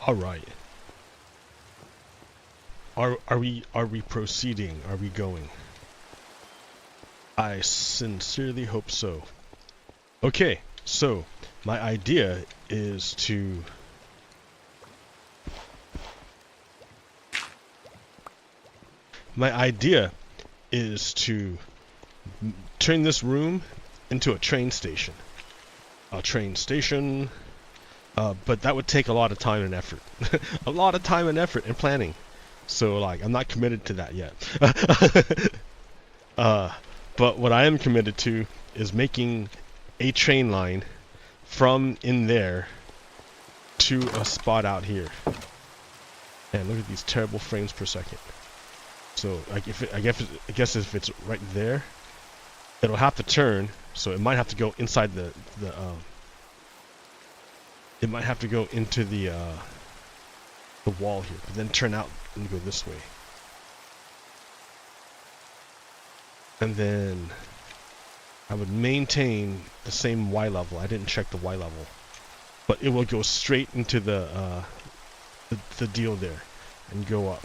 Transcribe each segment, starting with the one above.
All right. Are we proceeding? Are we going? I sincerely hope so. Okay, so my idea is to turn this room into a train station. But that would take a lot of time and effort. A lot of time and effort and planning. So like I'm not committed to that yet. But what I am committed to is making a train line from in there to a spot out here. And look at these terrible frames per second. So like I guess if it's right there, it'll have to turn. So it might have to go inside it might have to go into the wall here, but then turn out and go this way. And then I would maintain the same Y level. I didn't check the Y level, but it will go straight into the deal there and go up.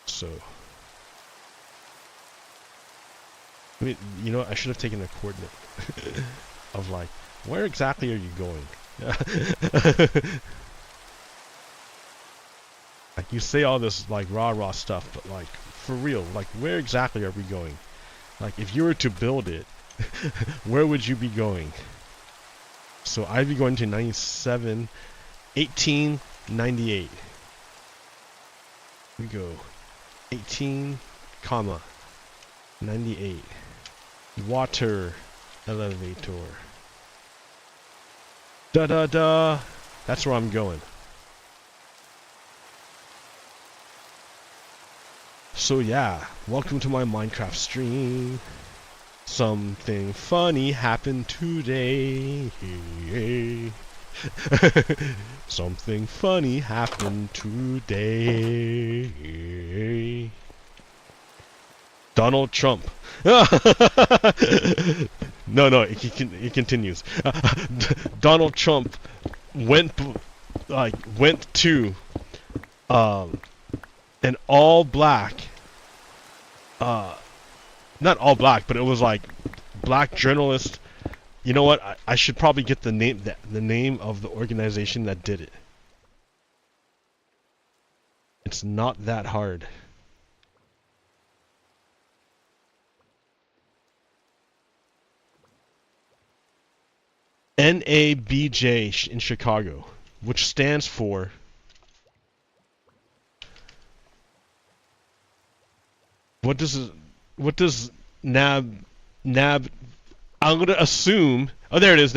So, I mean, you know, I should have taken a coordinate of like, where exactly are you going? Like you say all this like rah stuff, but like for real, like where exactly are we going? Like if you were to build it, where would you be going? So I'd be going to 1898. We go 18, 98. Water elevator. Da. That's where I'm going. So yeah, welcome to my Minecraft stream. Something funny happened today. Something funny happened today. Donald Trump. No, it continues. Donald Trump went to an all black, not all black, but it was like black journalist. You know what? I should probably get the name of the organization that did it. It's not that hard. NABJ in Chicago, which stands for what does NAB I'm gonna assume, oh there it is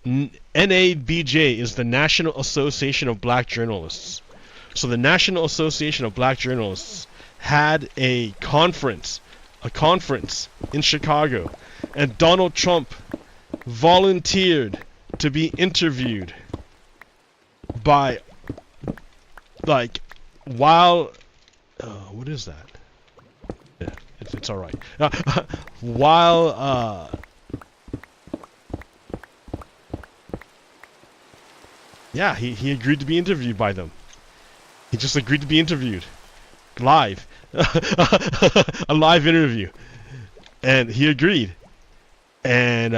NABJ is the National Association of Black Journalists. So the National Association of Black Journalists had a conference in Chicago, and Donald Trump volunteered to be interviewed by like while what is that? Yeah, it's all right. While yeah, he agreed to be interviewed by them. He just agreed to be interviewed live. A live interview, and he agreed. And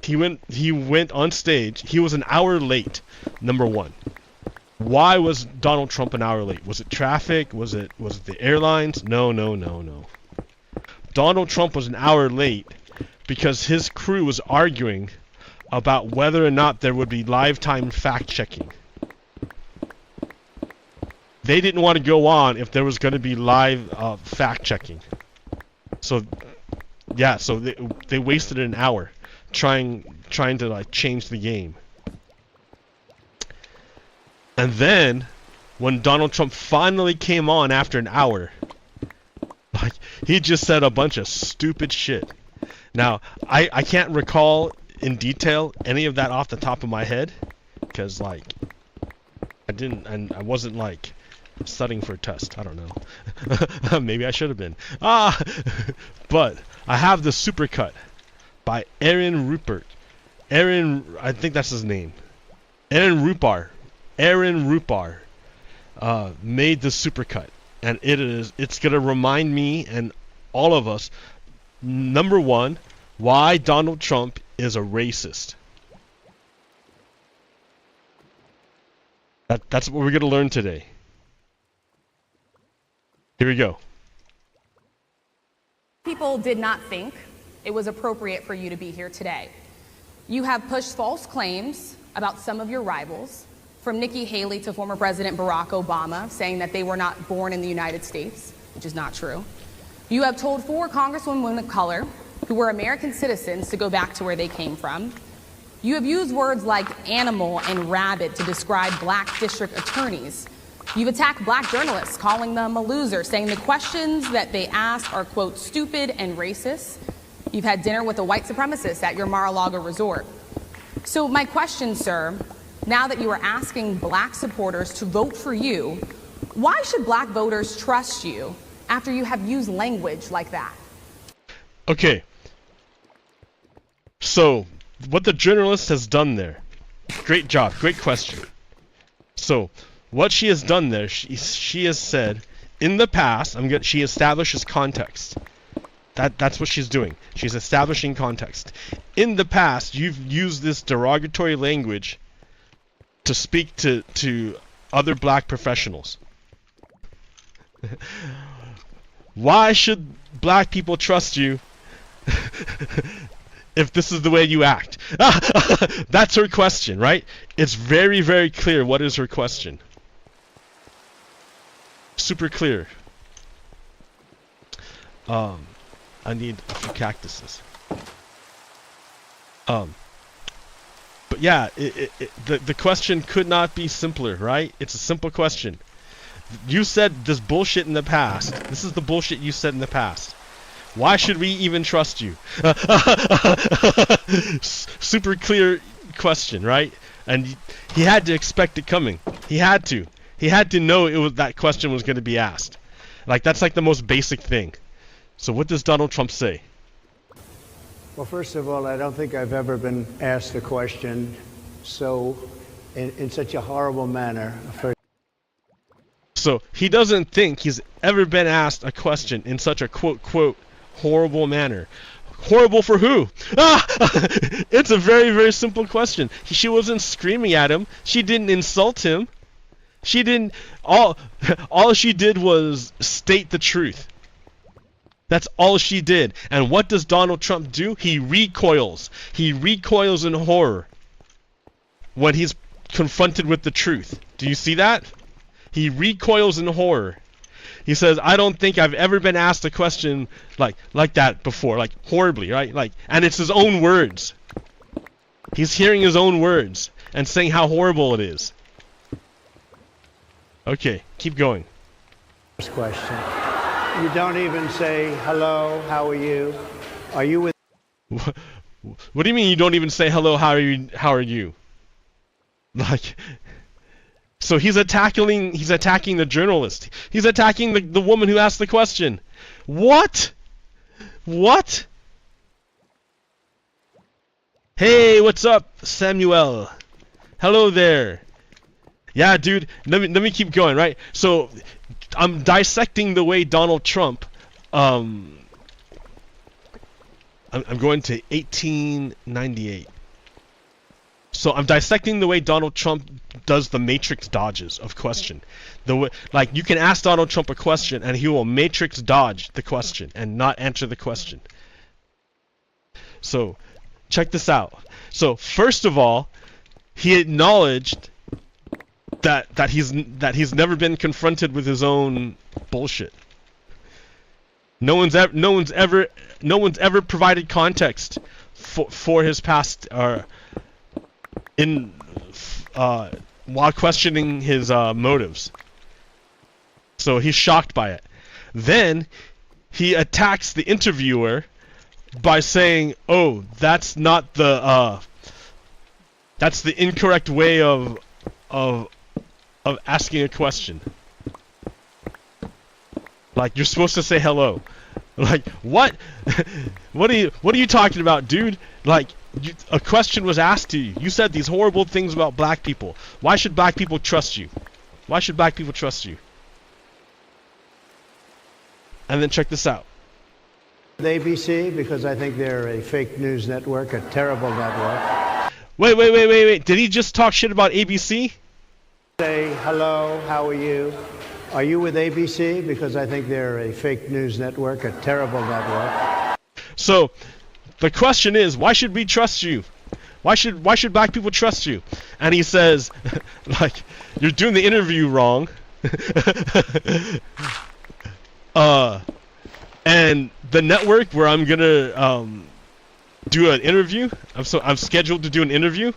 he went on stage. He was an hour late. Number one. Why was Donald Trump an hour late? Was it traffic? Was it the airlines? No. Donald Trump was an hour late because his crew was arguing about whether or not there would be lifetime fact checking. They didn't want to go on if there was going to be live fact checking. So yeah, so they wasted an hour trying to like change the game. And then when Donald Trump finally came on after an hour, like he just said a bunch of stupid shit. Now, I can't recall in detail any of that off the top of my head, because like I wasn't like studying for a test. I don't know. Maybe I should have been. But I have the supercut by Aaron Rupert. I think that's his name. Aaron Rupar made the supercut, and it's gonna remind me and all of us, number one, why Donald Trump is a racist. That's what we're gonna learn today. Here we go. People did not think it was appropriate for you to be here today. You have pushed false claims about some of your rivals, from Nikki Haley to former President Barack Obama, saying that they were not born in the United States, which is not true. You have told 4 congresswomen of color who were American citizens to go back to where they came from. You have used words like animal and rabid to describe black district attorneys. You've attacked black journalists, calling them a loser, saying the questions that they ask are, quote, stupid and racist. You've had dinner with a white supremacist at your Mar-a-Lago resort. So my question, sir, now that you are asking black supporters to vote for you, why should black voters trust you after you have used language like that? Okay. So, what the journalist has done there, great job, great question. So, what she has done there, she has said, in the past, she establishes context. That's what she's doing. She's establishing context. In the past, you've used this derogatory language to speak to other black professionals. Why should black people trust you if this is the way you act? That's her question, right? It's very, very clear what is her question. Super clear. I need a few cactuses. But yeah, the question could not be simpler, right? It's a simple question. You said this bullshit in the past. This is the bullshit you said in the past. Why should we even trust you? Super clear question, right? And he had to expect it coming. He had to. He had to know that question was going to be asked. Like, that's like the most basic thing. So what does Donald Trump say? Well, first of all, I don't think I've ever been asked a question so in such a horrible manner. So he doesn't think he's ever been asked a question in such a quote horrible manner. Horrible for who? It's a very, very simple question. She wasn't screaming at him. She didn't insult him. She didn't. All she did was state the truth. That's all she did. And what does Donald Trump do? He recoils. He recoils in horror when he's confronted with the truth. Do you see that? He recoils in horror. He says, I don't think I've ever been asked a question like that before, like horribly, right? And it's his own words. He's hearing his own words and saying how horrible it is. Okay, keep going. First question. You don't even say, hello, how are you? Are you with... What do you mean you don't even say, hello, how are you? Like... So he's attacking the journalist. He's attacking the woman who asked the question. What? What? Hey, what's up, Samuel? Hello there. Yeah, dude, let me keep going, right? So I'm dissecting the way Donald Trump I'm going to 1898. So I'm dissecting the way Donald Trump does the matrix dodges of question. The way, like, you can ask Donald Trump a question and he will matrix dodge the question and not answer the question. So check this out. So first of all, he acknowledged that he's never been confronted with his own bullshit. No one's ever provided context for his past while questioning his motives. So he's shocked by it. Then he attacks the interviewer by saying, "Oh, that's not that's the incorrect way of asking a question." Like, you're supposed to say hello. Like, what? What are you talking about, dude? Like, a question was asked to you. You said these horrible things about black people. Why should black people trust you? Why should black people trust you? And then check this out. The ABC, because I think they're a fake news network, a terrible network. Wait. Did he just talk shit about ABC? Say hello, how are you? Are you with ABC? Because I think they're a fake news network, a terrible network. So, the question is, why should we trust you? Why should black people trust you? And he says, like, you're doing the interview wrong. And the network where I'm gonna do an interview, I'm scheduled to do an interview.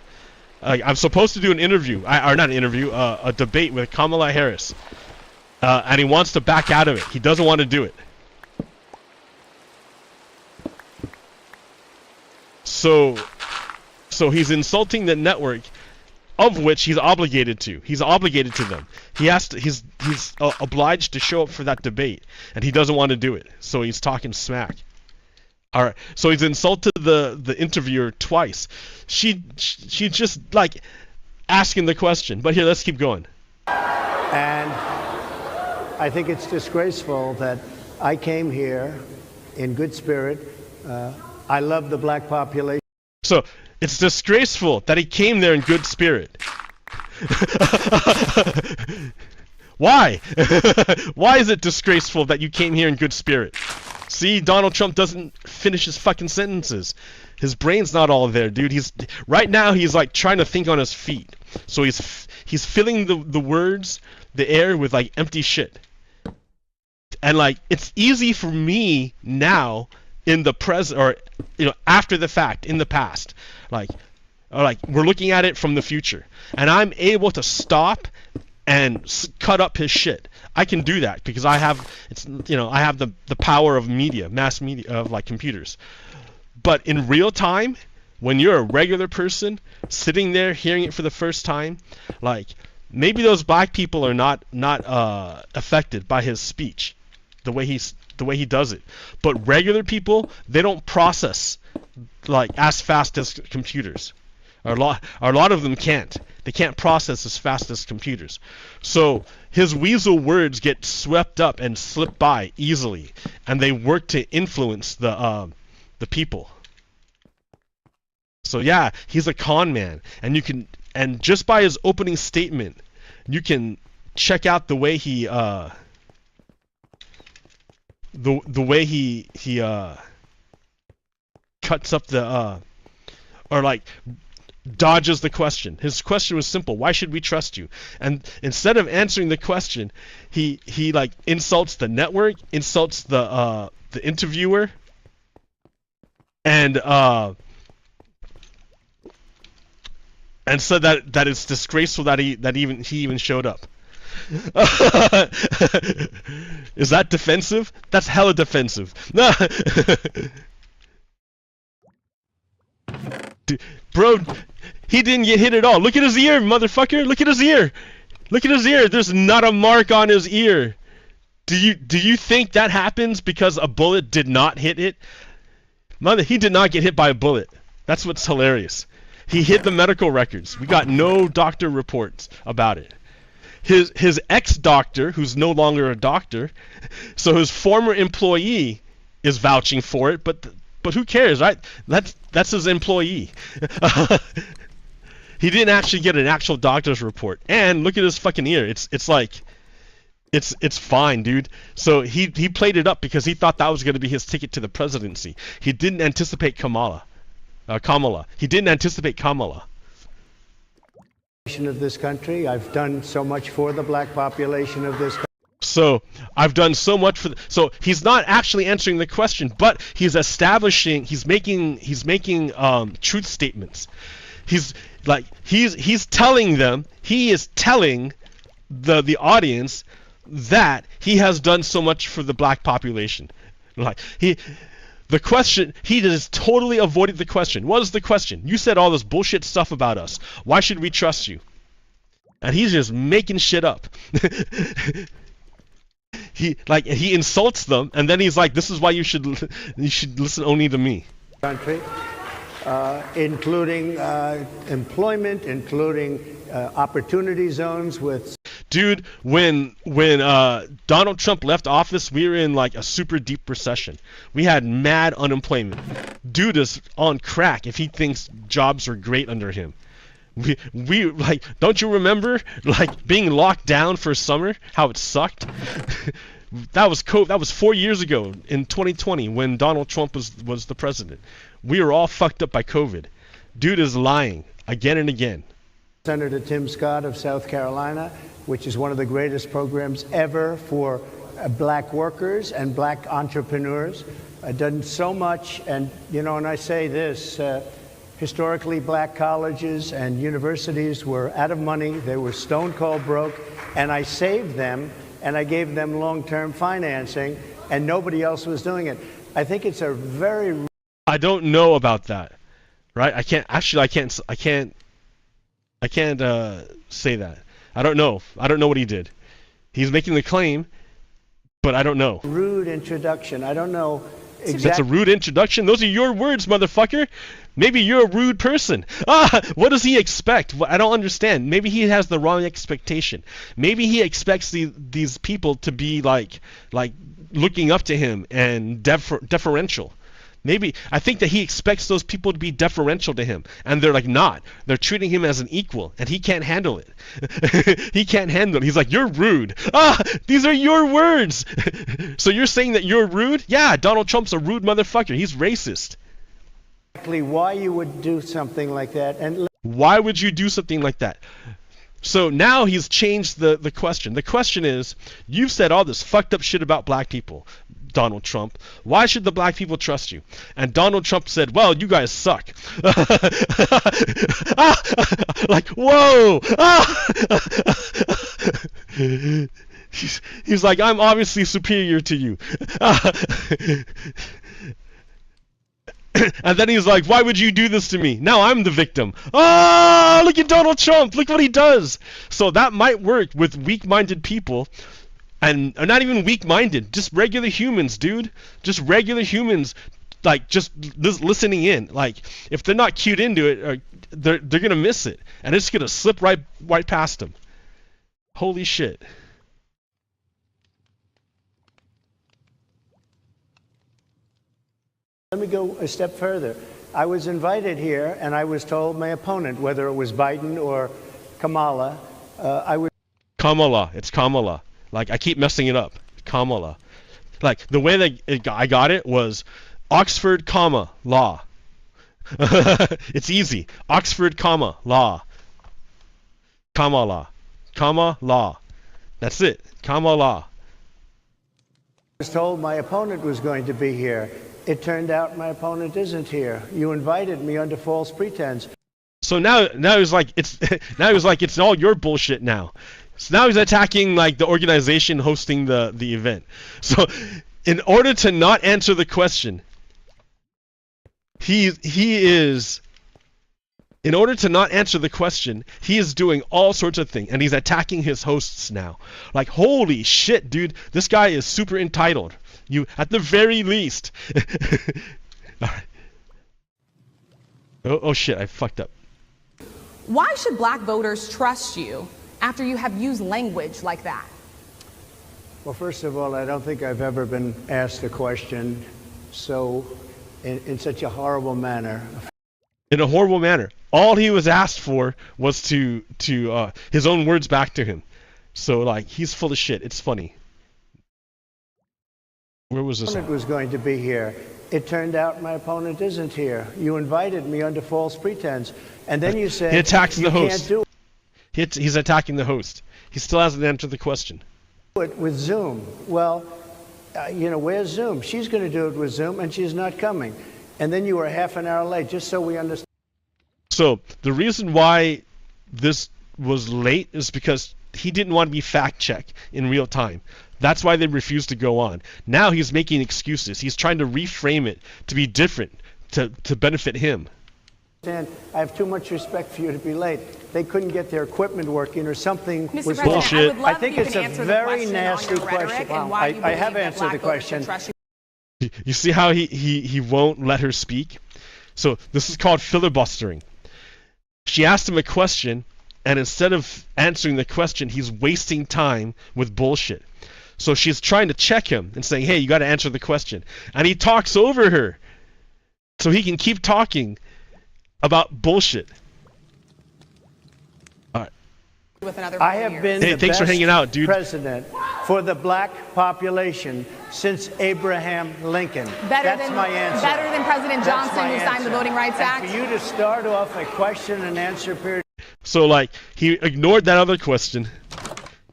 I'm supposed to do an interview, or not an interview, a debate with Kamala Harris. And he wants to back out of it. He doesn't want to do it. So he's insulting the network, of which he's obligated to. He's obligated to them. He's obliged to show up for that debate, and he doesn't want to do it. So he's talking smack. All right. So he's insulted the interviewer twice. She just like asking the question. But here, let's keep going. And I think it's disgraceful that I came here in good spirit. I love the black population. So it's disgraceful that he came there in good spirit. Why? Why is it disgraceful that you came here in good spirit? See, Donald Trump doesn't finish his fucking sentences. His brain's not all there, dude. Right now he's like trying to think on his feet. So he's filling the words, the air with like empty shit. And like it's easy for me now in the present, or after the fact, in the past, like we're looking at it from the future, and I'm able to stop and cut up his shit. I can do that because I have the power of media, mass media, of like computers. But in real time, when you're a regular person sitting there hearing it for the first time, like maybe those black people are not affected by his speech, the way he does it. But regular people, they don't process like as fast as computers. A lot of them can't. They can't process as fast as computers. So his weasel words get swept up and slip by easily, and they work to influence the people. So yeah, he's a con man, and just by his opening statement, you can check out the way he cuts up or like dodges the question. His question was simple: why should we trust you? And instead of answering the question, he like insults the network, insults the interviewer, and said that it's disgraceful that he even showed up. Is that defensive? That's hella defensive. Dude, bro, he didn't get hit at all. Look at his ear, motherfucker. Look at his ear. Look at his ear. There's not a mark on his ear. Do you think that happens because a bullet did not hit it? He did not get hit by a bullet. That's what's hilarious. He hid the medical records. We got no doctor reports about it. His ex-doctor, who's no longer a doctor, so his former employee is vouching for it, but who cares, right? That's his employee. He didn't actually get an actual doctor's report. And look at his fucking ear. It's like it's fine, dude. So he played it up because he thought that was going to be his ticket to the presidency. He didn't anticipate Kamala. He didn't anticipate Kamala. Of this country. I've done so much for the black population of this country. So I've done so much for so he's not actually answering the question, but he's making truth statements. He's telling them, he is telling the audience that he has done so much for the black population. Like the question, he just totally avoided the question. What is the question? You said all this bullshit stuff about us. Why should we trust you? And he's just making shit up. he insults them, and then he's like, "This is why you should listen only to me." Country, including employment, including opportunity zones with. Dude, when Donald Trump left office, we were in like a super deep recession. We had mad unemployment. Dude is on crack if he thinks jobs are great under him. We like, don't you remember like being locked down for summer? How it sucked. That was That was 4 years ago in 2020 when Donald Trump was the president. We were all fucked up by COVID. Dude is lying again and again. Senator Tim Scott of South Carolina, which is one of the greatest programs ever for black workers and black entrepreneurs. Done so much, and you know, and I say this, historically black colleges and universities were out of money, they were stone cold broke, and I saved them, and I gave them long-term financing, and nobody else was doing it. I think it's a very... I don't know about that, right? I can't say that. I don't know. I don't know what he did. He's making the claim, but I don't know. Rude introduction. I don't know exactly. That's a rude introduction? Those are your words, motherfucker. Maybe you're a rude person. What does he expect? I don't understand. Maybe he has the wrong expectation. Maybe he expects these people to be like looking up to him and deferential. Maybe I think that he expects those people to be deferential to him, and they're like not. They're treating him as an equal, and he can't handle it. He can't handle it. He's like, "You're rude." These are your words. So you're saying that you're rude? Yeah, Donald Trump's a rude motherfucker. He's racist. Exactly why you would do something like that, and why would you do something like that? So now he's changed the question. The question is, you've said all this fucked up shit about black people, Donald Trump. Why should the black people trust you? And Donald Trump said, well, you guys suck. Like, whoa. He's like, I'm obviously superior to you. And then he's like, why would you do this to me? Now I'm the victim. Oh, look at Donald Trump. Look what he does. So that might work with weak-minded people. And not even weak-minded, just regular humans, dude. Just regular humans, like, just listening in. Like, if they're not cued into it, they're gonna miss it. And it's gonna slip right past them. Holy shit. Let me go a step further. I was invited here, and I was told my opponent, whether it was Biden or Kamala, Kamala. It's Kamala. Like, I keep messing it up. Kamala. Like, the way that I got it was Oxford, comma, law. It's easy. Oxford, comma, law. Kamala. Comma, law. That's it. Kamala. I was told my opponent was going to be here. It turned out my opponent isn't here. You invited me under false pretense. So now he's like, it's all your bullshit now. So now he's attacking like the organization hosting the event. So in order to not answer the question, he is doing all sorts of things, and he's attacking his hosts now. Like, holy shit, dude, this guy is super entitled. You, at the very least. All right. Oh shit, I fucked up. Why should black voters trust you after you have used language like that? Well, first of all, I don't think I've ever been asked a question in such a horrible manner. In a horrible manner. All he was asked for was to his own words back to him. So like, he's full of shit. It's funny. Where was this? My opponent was going to be here. It turned out my opponent isn't here. You invited me under false pretense, and then you said he attacks the host. Can't do it. He's attacking the host. He still hasn't answered the question. Do it with Zoom. Well, you know, where's Zoom? She's going to do it with Zoom, and she's not coming. And then you were half an hour late, just so we understand. So the reason why this was late is because he didn't want to be fact-checked in real time. That's why they refused to go on. Now he's making excuses. He's trying to reframe it to be different, to benefit him. I have too much respect for you to be late. They couldn't get their equipment working or something Mr. was President, bullshit. I would love I think if it's you a can answer very the question nasty on your rhetoric question. and why you I believe have that answered black the voters should question. trust you. You see how he won't let her speak? So this is called filibustering. She asked him a question, and instead of answering the question, he's wasting time with bullshit. So she's trying to check him and saying, hey, you got to answer the question. And he talks over her so he can keep talking about bullshit. All right. With another I 4 have years. been Hey, the thanks for best hanging out, dude. president for the black population since Abraham Lincoln. That's my answer. Better than President That's Johnson, my who signed the answer. Voting Rights And Act. for you to start off a question and answer period. So like he ignored that other question.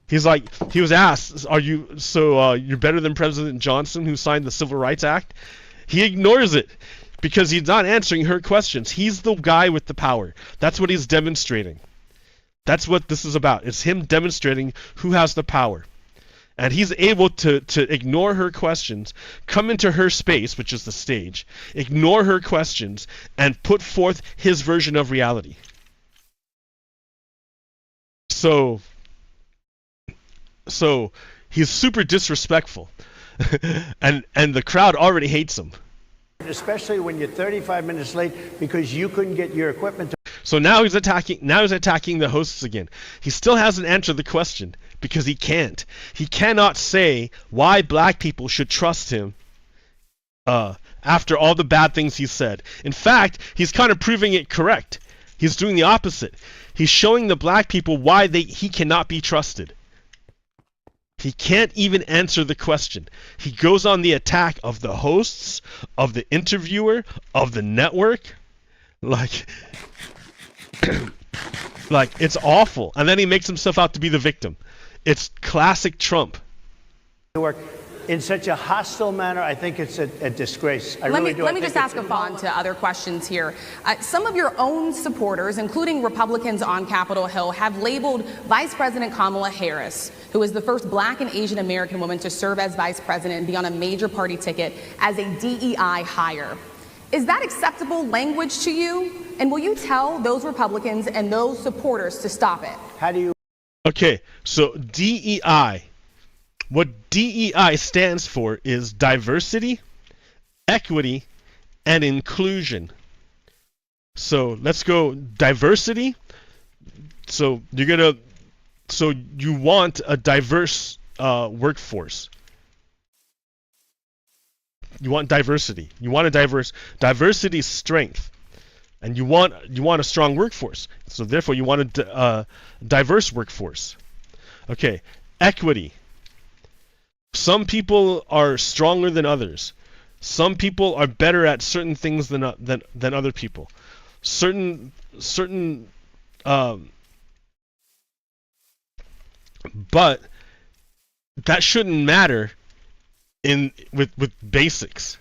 He's like, he was asked, "Are you you're better than President Johnson, who signed the Civil Rights Act?" He ignores it because he's not answering her questions. He's the guy with the power. That's what he's demonstrating. That's what this is about. It's him demonstrating who has the power. And he's able to ignore her questions, come into her space, which is the stage, ignore her questions, and put forth his version of reality. So he's super disrespectful. and the crowd already hates him. Especially when you're 35 minutes late because you couldn't get your equipment to So now he's attacking the hosts again. He still hasn't answered the question because he can't. He cannot say why black people should trust him after all the bad things he said. In fact, he's kind of proving it correct. He's doing the opposite. He's showing the black people why he cannot be trusted. He can't even answer the question. He goes on the attack of the hosts, of the interviewer, of the network. Like it's awful. And then he makes himself out to be the victim. It's classic Trump. work in such a hostile manner. I think it's a disgrace. Let me just ask a follow-on to other questions here. Some of your own supporters, including Republicans on Capitol Hill, have labeled Vice President Kamala Harris, who is the first black and Asian American woman to serve as vice president and be on a major party ticket, as a DEI hire. Is that acceptable language to you? And will you tell those Republicans and those supporters to stop it? How do you? Okay, so DEI. What DEI stands for is diversity, equity, and inclusion. So let's go diversity. So you want a diverse workforce. You want diversity. You want a diversity is strength, and you want a strong workforce. So therefore, you want a diverse workforce. Okay, equity. Some people are stronger than others. Some people are better at certain things than other people. But that shouldn't matter with basics.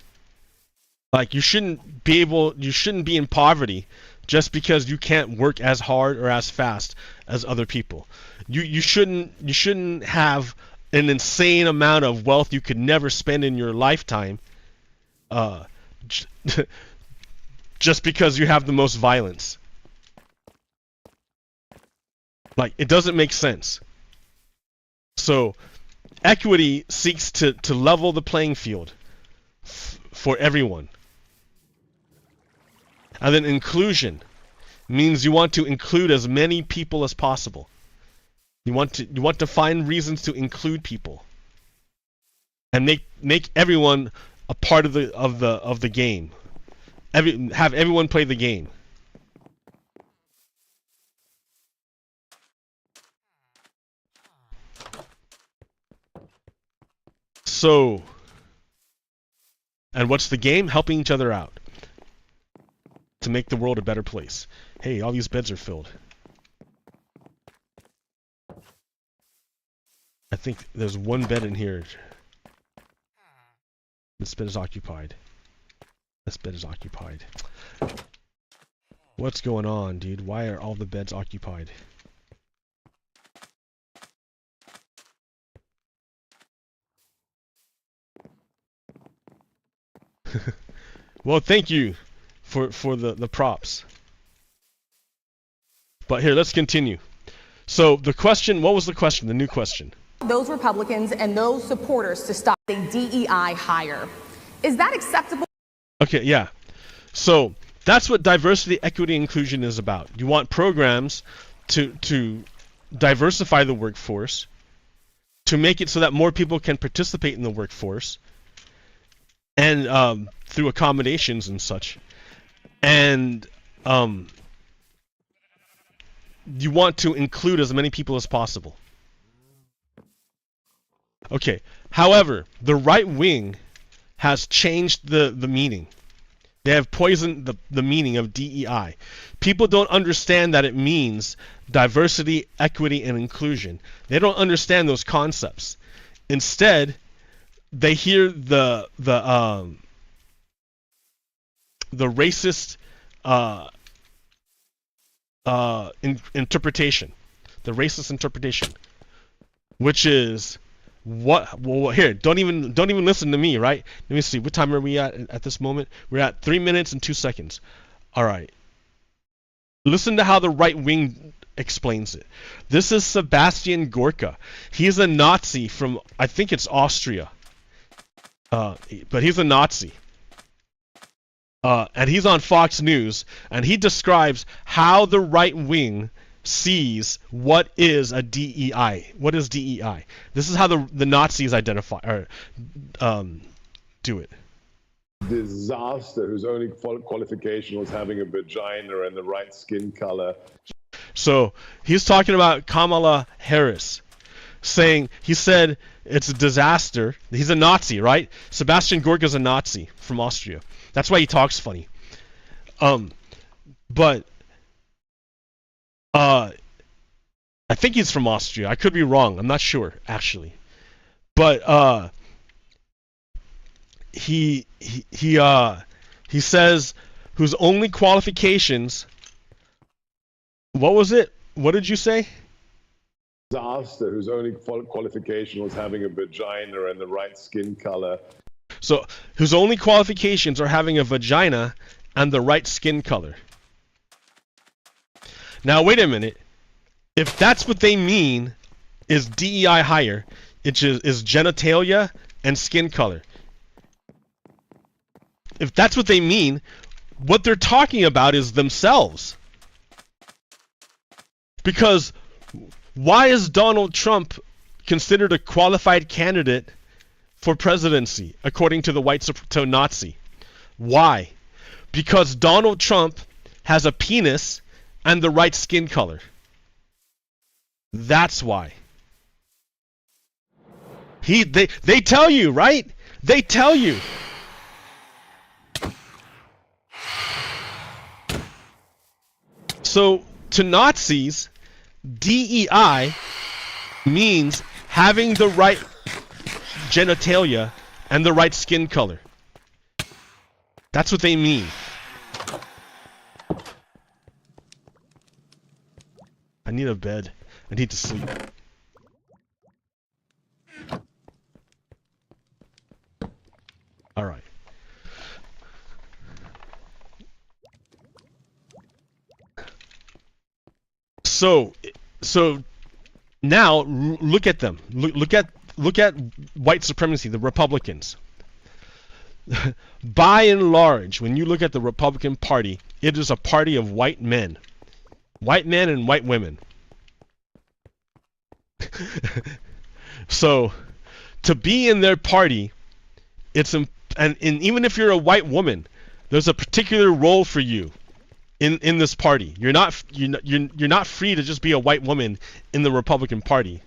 Like you shouldn't be in poverty just because you can't work as hard or as fast as other people. You shouldn't have an insane amount of wealth you could never spend in your lifetime just because you have the most violence. Like, it doesn't make sense. So equity seeks to level the playing field for everyone. And then inclusion means you want to include as many people as possible. You want to find reasons to include people and make everyone a part of the game. Have everyone play the game. So, and what's the game? Helping each other out to make the world a better place. Hey, all these beds are filled. I think there's one bed in here. This bed is occupied. This bed is occupied. What's going on, dude? Why are all the beds occupied? Well, thank you for the props. But here, let's continue. So the question, what was the question? The new question. Those Republicans and those supporters to stop a DEI hire. Is that acceptable? Okay, yeah. So that's what diversity, equity, inclusion is about. You want programs to diversify the workforce, to make it so that more people can participate in the workforce, and through accommodations and such. And you want to include as many people as possible. Okay. However, the right wing has changed the meaning. They have poisoned the meaning of DEI. People don't understand that it means diversity, equity, and inclusion. They don't understand those concepts. Instead, they hear the racist interpretation, the racist interpretation, which is what? Well, here, don't even listen to me, right? Let me see. What time are we at this moment? We're at 3 minutes and 2 seconds. All right. Listen to how the right wing explains it. This is Sebastian Gorka. He's a Nazi from, I think it's Austria, but he's a Nazi. And he's on Fox News, and he describes how the right wing sees what is a DEI. What is DEI? This is how the Nazis identify or do it. Disaster whose only qualification was having a vagina and the right skin color. So he's talking about Kamala Harris, he said it's a disaster. He's a Nazi, right? Sebastian Gorka's a Nazi from Austria. That's why he talks funny. But I think he's from Austria. I could be wrong. I'm not sure actually. But he says whose only qualifications. What was it? What did you say? Disaster whose only qualification was having a vagina and the right skin color. So, whose only qualifications are having a vagina and the right skin color. Now, wait a minute. If that's what they mean is DEI higher, it is genitalia and skin color. If that's what they mean, what they're talking about is themselves. Because why is Donald Trump considered a qualified candidate for presidency, according to the white Nazi? Why? Because Donald Trump has a penis and the right skin color. That's why. They tell you, right? They tell you. So to Nazis, DEI means having the right genitalia and the right skin color. That's what they mean. I need a bed. I need to sleep. All right. So now look at them. Look at white supremacy, the Republicans. By and large, when you look at the Republican Party, it is a party of white men and white women. So to be in their party, and even if you're a white woman, there's a particular role for you in this party. You're not free to just be a white woman in the Republican Party.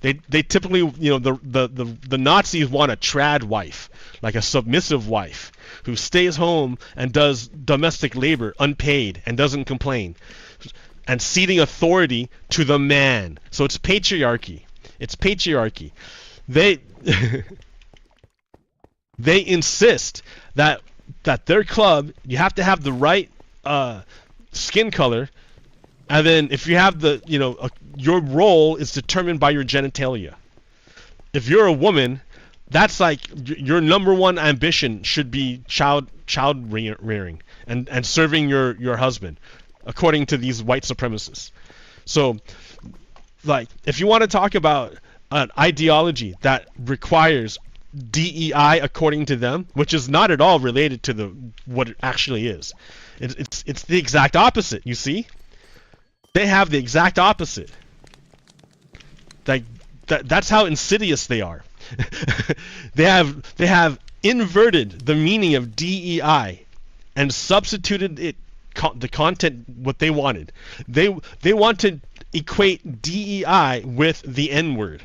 They typically, the Nazis want a trad wife, like a submissive wife who stays home and does domestic labor unpaid and doesn't complain, and ceding authority to the man. So it's patriarchy. It's patriarchy. They they insist that their club, you have to have the right skin color, and then if you have your role is determined by your genitalia. If you're a woman, that's like your number one ambition should be child rearing and serving your husband. according to these white supremacists. So, like, if you want to talk about an ideology that requires DEI according to them, which is not at all related to what it actually is, it's the exact opposite. You see, they have the exact opposite. Like that's how insidious they are. they have inverted the meaning of DEI and substituted it the content what they wanted. They want to equate DEI with the N-word.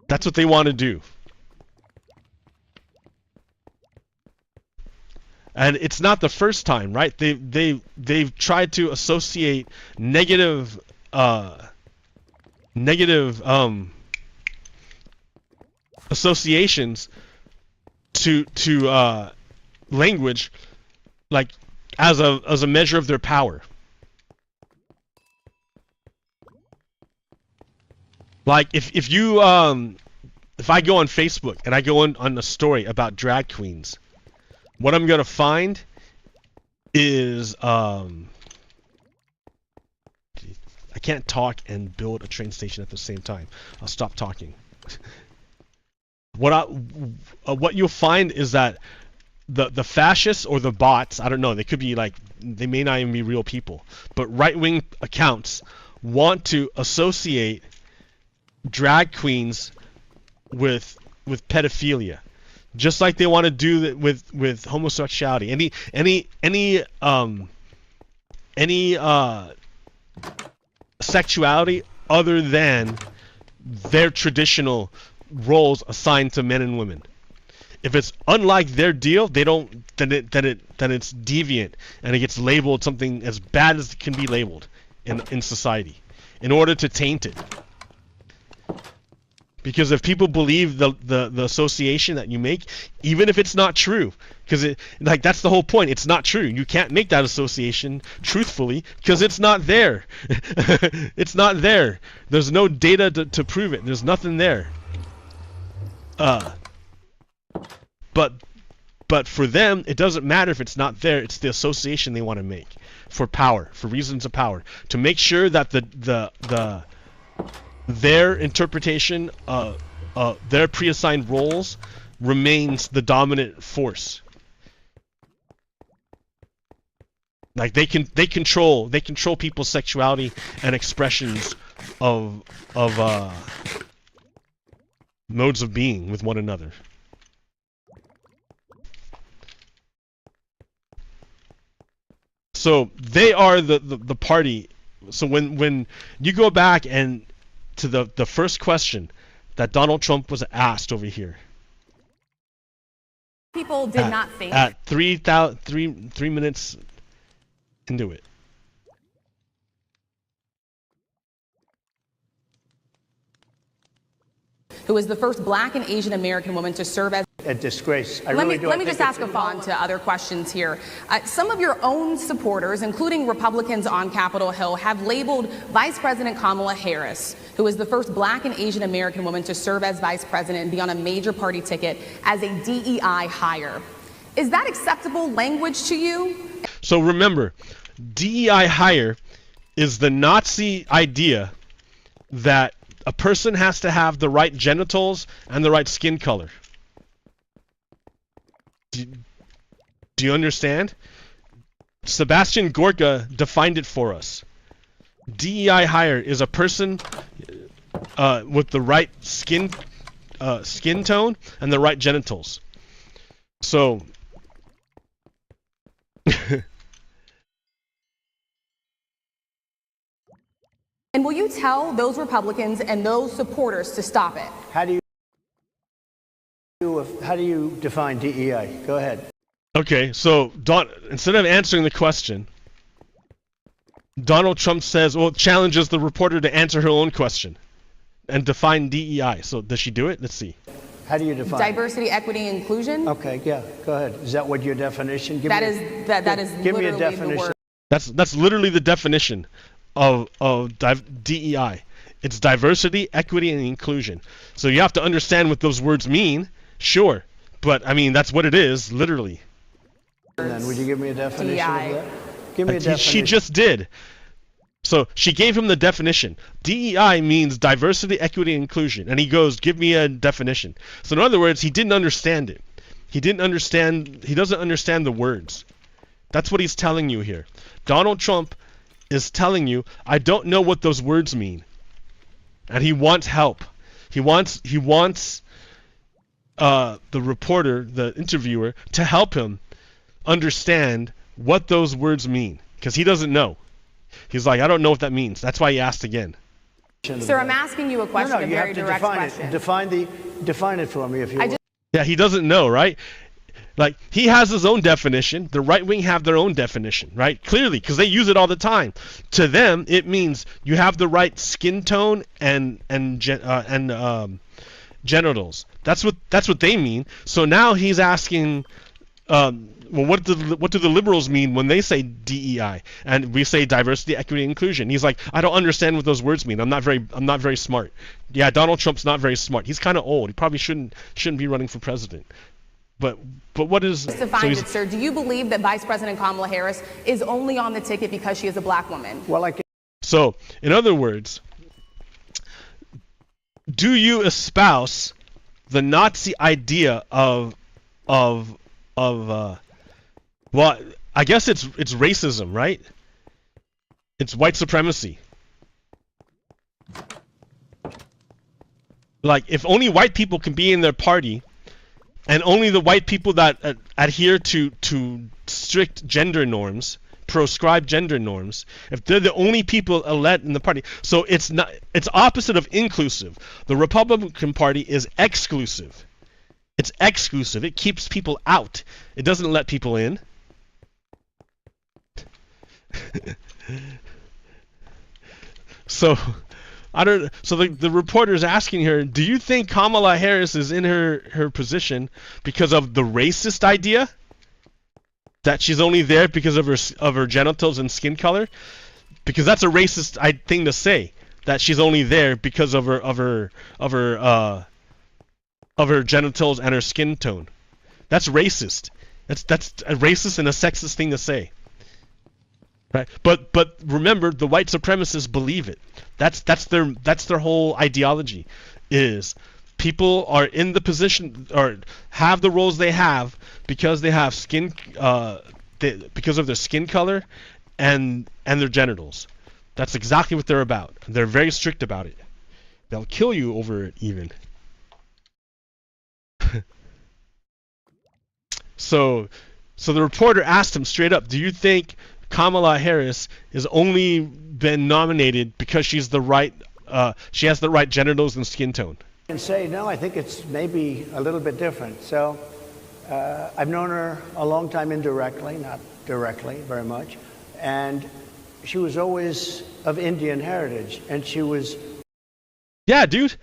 That's what they want to do. And it's not the first time, right? They've tried to associate negative associations to language, like as a measure of their power. Like if I go on Facebook and I go on a story about drag queens, what I'm gonna find is I can't talk and build a train station at the same time. I'll stop talking. What you'll find is that the fascists or the bots, I don't know, they could be like, they may not even be real people, but right-wing accounts want to associate drag queens with pedophilia, just like they want to do that with homosexuality. Any sexuality other than their traditional roles assigned to men and women. If it's unlike their deal, they don't. Then it's deviant and it gets labeled something as bad as it can be labeled in society, in order to taint it. Because if people believe the association that you make, even if it's not true, because like that's the whole point, it's not true. You can't make that association truthfully because it's not there. It's not there. There's no data to prove it. There's nothing there. But for them, it doesn't matter if it's not there. It's the association they want to make for power, for reasons of power, to make sure that their interpretation of their pre-assigned roles remains the dominant force. Like they control people's sexuality and expressions of modes of being with one another. So they are the party. So when you go back and to the first question that Donald Trump was asked over here. People did not think at 3 minutes into it. Who was the first Black and Asian American woman to serve as a disgrace. Let me just ask a follow-on to other questions here. Some of your own supporters, including Republicans on Capitol Hill, have labeled Vice President Kamala Harris, who is the first Black and Asian American woman to serve as vice president and be on a major party ticket, as a DEI hire. Is that acceptable language to you? So remember, DEI hire is the Nazi idea that a person has to have the right genitals and the right skin color. Do you understand? Sebastian Gorka defined it for us. DEI hire is a person with the right skin tone and the right genitals. So and will you tell those Republicans and those supporters to stop it? How do you define DEI? Go ahead. Okay, so instead of answering the question, Donald Trump says, well, challenges the reporter to answer her own question and define DEI. So does she do it? Let's see. How do you define diversity, equity, inclusion? Okay, yeah, go ahead. Is that what your definition? That is give me a definition. the word. That's literally the definition of DEI. It's diversity, equity, and inclusion. So you have to understand what those words mean, sure, but I mean that's what it is, literally. And then would you give me a definition of that? Give me a She definition. just did. So she gave him the definition. DEI means diversity, equity, and inclusion. And he goes, give me a definition. So in other words, he didn't understand it. He doesn't understand the words. That's what he's telling you here. Donald Trump is telling you, I don't know what those words mean. And he wants help. He wants the reporter, the interviewer, to help him understand what those words mean. Because he doesn't know. He's like, I don't know what that means. That's why he asked again. Sir, I'm asking you a question, No, a you very have to direct question. Define it for me, if you will. Yeah, he doesn't know, right? Like, he has his own definition. The right wing have their own definition, right? Clearly, because they use it all the time. To them, it means you have the right skin tone and genitals. That's what they mean. So now he's asking, well, what do the liberals mean when they say DEI and we say diversity, equity, and inclusion? He's like, I don't understand what those words mean. I'm not very smart. Yeah, Donald Trump's not very smart. He's kind of old. He probably shouldn't be running for president. But what is? Just to find it, sir, do you believe that Vice President Kamala Harris is only on the ticket because she is a black woman? Well, so, in other words, do you espouse the Nazi idea of well, I guess it's racism, right? It's white supremacy. Like, if only white people can be in their party, and only the white people that adhere to strict gender norms, proscribed gender norms, if they're the only people elect in the party, so it's opposite of inclusive. The Republican Party is exclusive. It's exclusive. It keeps people out. It doesn't let people in. So the reporter is asking her, do you think Kamala Harris is in her position because of the racist idea that she's only there because of her genitals and skin color? Because that's a racist thing to say, that she's only there because of her genitals and her skin tone. That's racist. That's a racist and a sexist thing to say. Right, but remember, the white supremacists believe it. That's their whole ideology, is people are in the position or have the roles they have because they have because of their skin color and their genitals. That's exactly what they're about. They're very strict about it. They'll kill you over it even. So the reporter asked him straight up, do you think Kamala Harris is only been nominated because she has the right genitals and skin tone? I can say, no, I think it's maybe a little bit different. So I've known her a long time indirectly, not directly very much. And she was always of Indian heritage. And she was... Yeah, dude.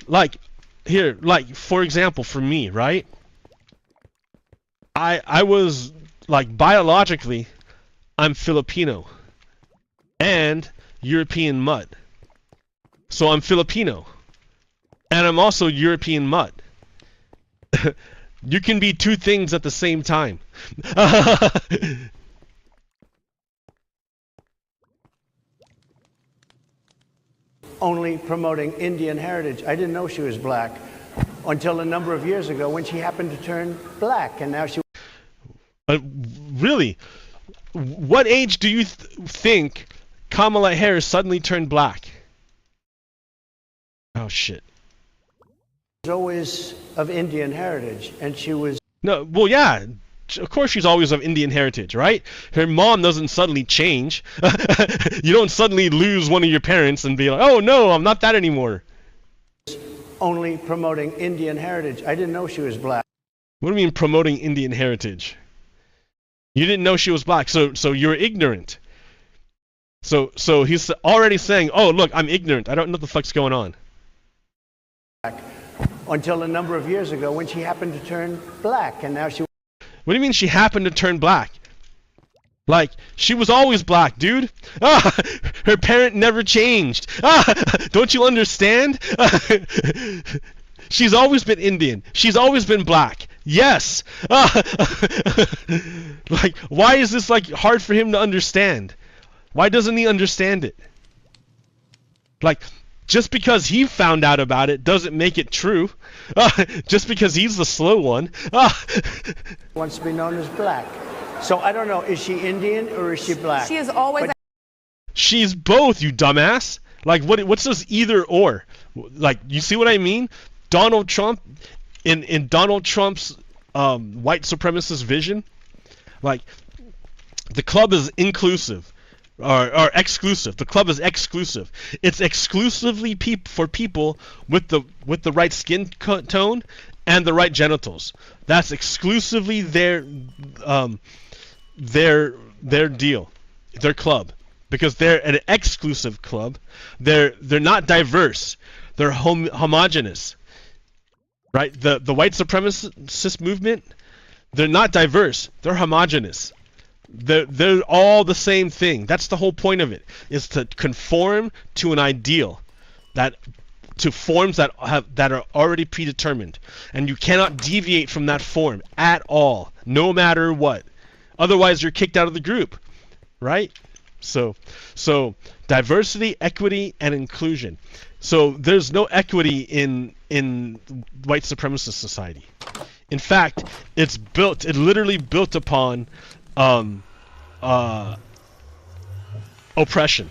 Like, here, like, for example, for me, right? I was, like, biologically, I'm Filipino and European mud. So I'm Filipino and I'm also European mud. You can be two things at the same time. Only promoting Indian heritage. I didn't know she was black until a number of years ago when she happened to turn black, and now she... Really? What age do you think Kamala Harris suddenly turned black? Oh shit. She was always of Indian heritage, and she was... No, well, yeah, of course she's always of Indian heritage, right? Her mom doesn't suddenly change. You don't suddenly lose one of your parents and be like, oh no, I'm not that anymore. Only promoting Indian heritage. I didn't know she was black. What do you mean promoting Indian heritage? You didn't know she was black, so you're ignorant. So he's already saying, oh look, I'm ignorant. I don't know what the fuck's going on. Until a number of years ago when she happened to turn black, and now she... What do you mean she happened to turn black? Like, she was always black, dude. Her parent never changed. Don't you understand? She's always been Indian. She's always been black. Yes. Like, why is this like hard for him to understand? Why doesn't he understand it? Like, just because he found out about it doesn't make it true. Just because he's the slow one. Wants to be known as black. So I don't know, is she Indian or is she black? She is always. But She's both, you dumbass. Like, what's this either or? Like, you see what I mean? Donald Trump, in Donald Trump's white supremacist vision, like, the club is inclusive. Or exclusive. The club is exclusive. It's exclusively for people with the right skin tone and the right genitals. That's exclusively their deal, their club, because they're an exclusive club. They're not diverse. They're homogenous. Right? The white supremacist movement, they're not diverse. They're homogenous. They're all the same thing. That's the whole point of it, is to conform to an ideal, to forms that are already predetermined, and you cannot deviate from that form at all, no matter what. Otherwise, you're kicked out of the group, right? So diversity, equity, and inclusion. So there's no equity in white supremacist society. In fact, it literally built upon oppression.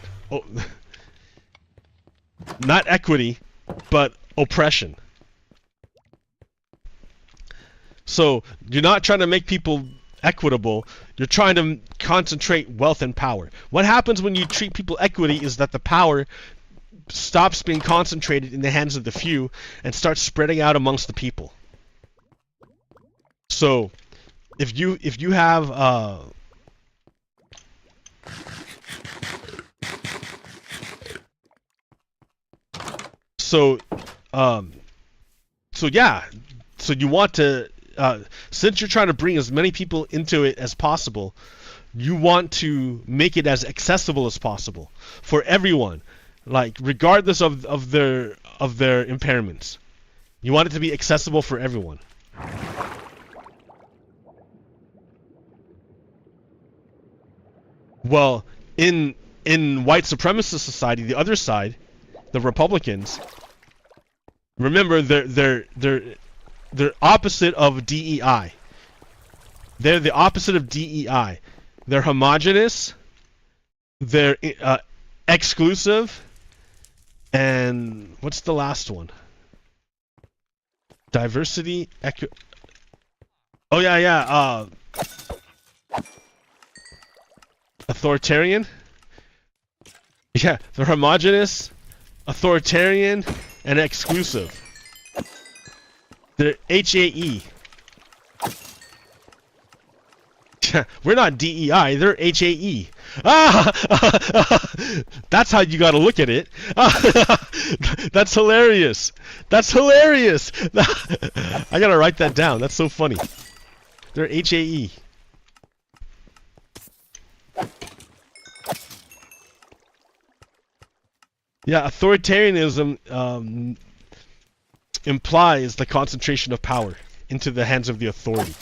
Not equity, but oppression. So you're not trying to make people equitable, you're trying to concentrate wealth and power. What happens when you treat people equity is that the power stops being concentrated in the hands of the few and starts spreading out amongst the people. So if you have so you want to since you're trying to bring as many people into it as possible, you want to make it as accessible as possible for everyone, like regardless of their impairments. You want it to be accessible for everyone. Well, in white supremacist society, the other side, the Republicans, remember they're opposite of DEI. They're the opposite of DEI. They're homogenous, they're exclusive, and what's the last one? Diversity, oh yeah, authoritarian. Yeah, they're homogenous, authoritarian, and exclusive. They're HAE. We're not DEI, they're HAE. That's how you gotta look at it. That's hilarious. That's hilarious. I gotta write that down. That's so funny. They're HAE. Yeah, authoritarianism implies the concentration of power into the hands of the authority.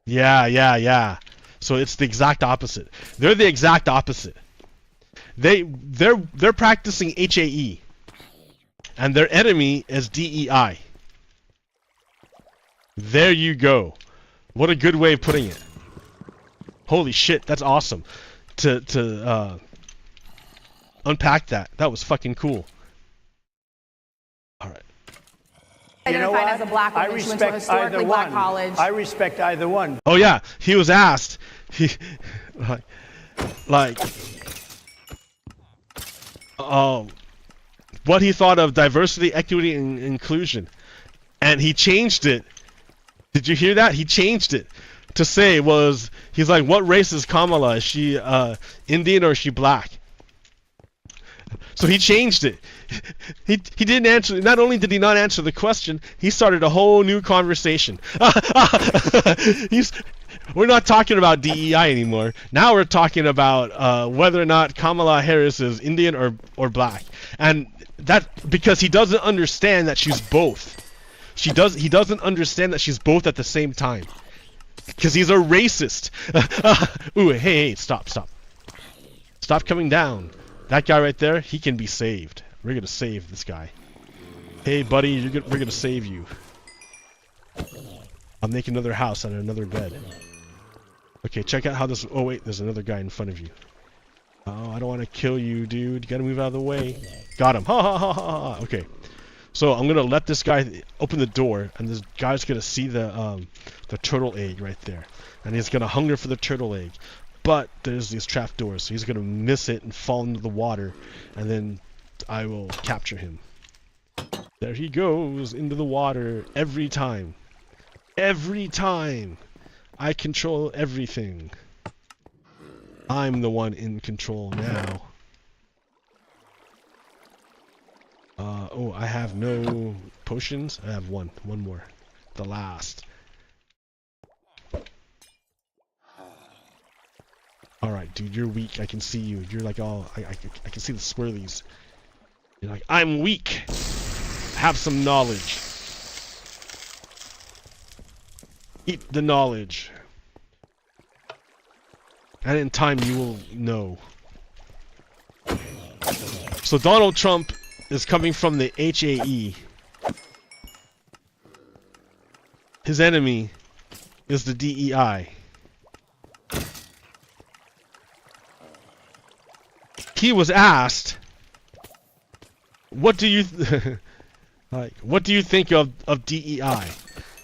Yeah. So it's the exact opposite. They're the exact opposite. They're practicing HAE, and their enemy is DEI. There you go. What a good way of putting it. Holy shit, that's awesome. To unpack that. That was fucking cool. All right. You know Identified what? as a black woman. She went to a historically black college. I respect either one. Oh yeah, he was asked, what he thought of diversity, equity, and inclusion, and he changed it. Did you hear that? He changed it to say he's like, what race is Kamala? Is she Indian or is she black? So he changed it. He didn't answer. Not only did he not answer the question, he started a whole new conversation. We're not talking about DEI anymore. Now we're talking about whether or not Kamala Harris is Indian or black, and that because he doesn't understand that she's both. He doesn't understand that she's both at the same time. Because he's a racist. Ooh, hey, stop. Stop coming down. That guy right there, he can be saved. We're gonna save this guy. Hey, buddy, we're gonna save you. I'll make another house out of another bed. Okay, check out how this... Oh, wait, there's another guy in front of you. Oh, I don't want to kill you, dude. You gotta move out of the way. Got him. Ha ha ha ha ha. Okay. So I'm gonna let this guy open the door, and this guy's gonna see the turtle egg right there, and he's gonna hunger for the turtle egg. But there's these trap doors, so he's gonna miss it and fall into the water, and then I will capture him. There he goes into the water every time. Every time. I control everything. I'm the one in control now. Oh, I have no potions. I have one more. The last. Alright, dude, you're weak. I can see you. You're like all... I can see the swirlies. You're like, I'm weak. Have some knowledge. Eat the knowledge. And in time you will know. So Donald Trump is coming from the HAE. His enemy is the DEI. He was asked, what do you what do you think of DEI?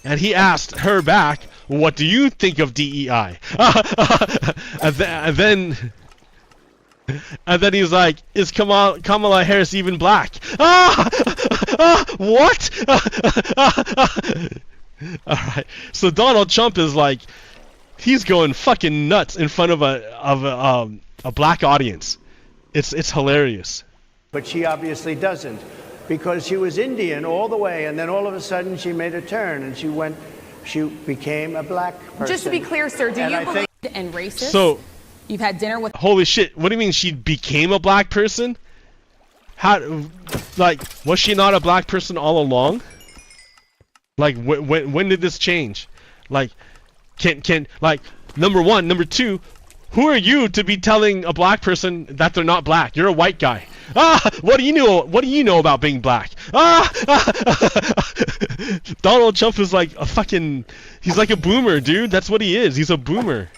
And he asked her back, what do you think of DEI? and then he's like, is Kamala Harris even black? What? Alright, so Donald Trump is like, he's going fucking nuts in front of a black audience. It's hilarious. But she obviously doesn't, because she was Indian all the way, and then all of a sudden she made a turn and she became a black person. Just to be clear, sir, do you believe in racist? So, you've had dinner with... Holy shit, what do you mean she became a black person? How, like, was she not a black person all along? Like, when did this change? Like, like, number one, number two, who are you to be telling a black person that they're not black? You're a white guy. What do you know? What do you know about being black? Donald Trump is like a fucking... He's like a boomer, dude. That's what he is. He's a boomer.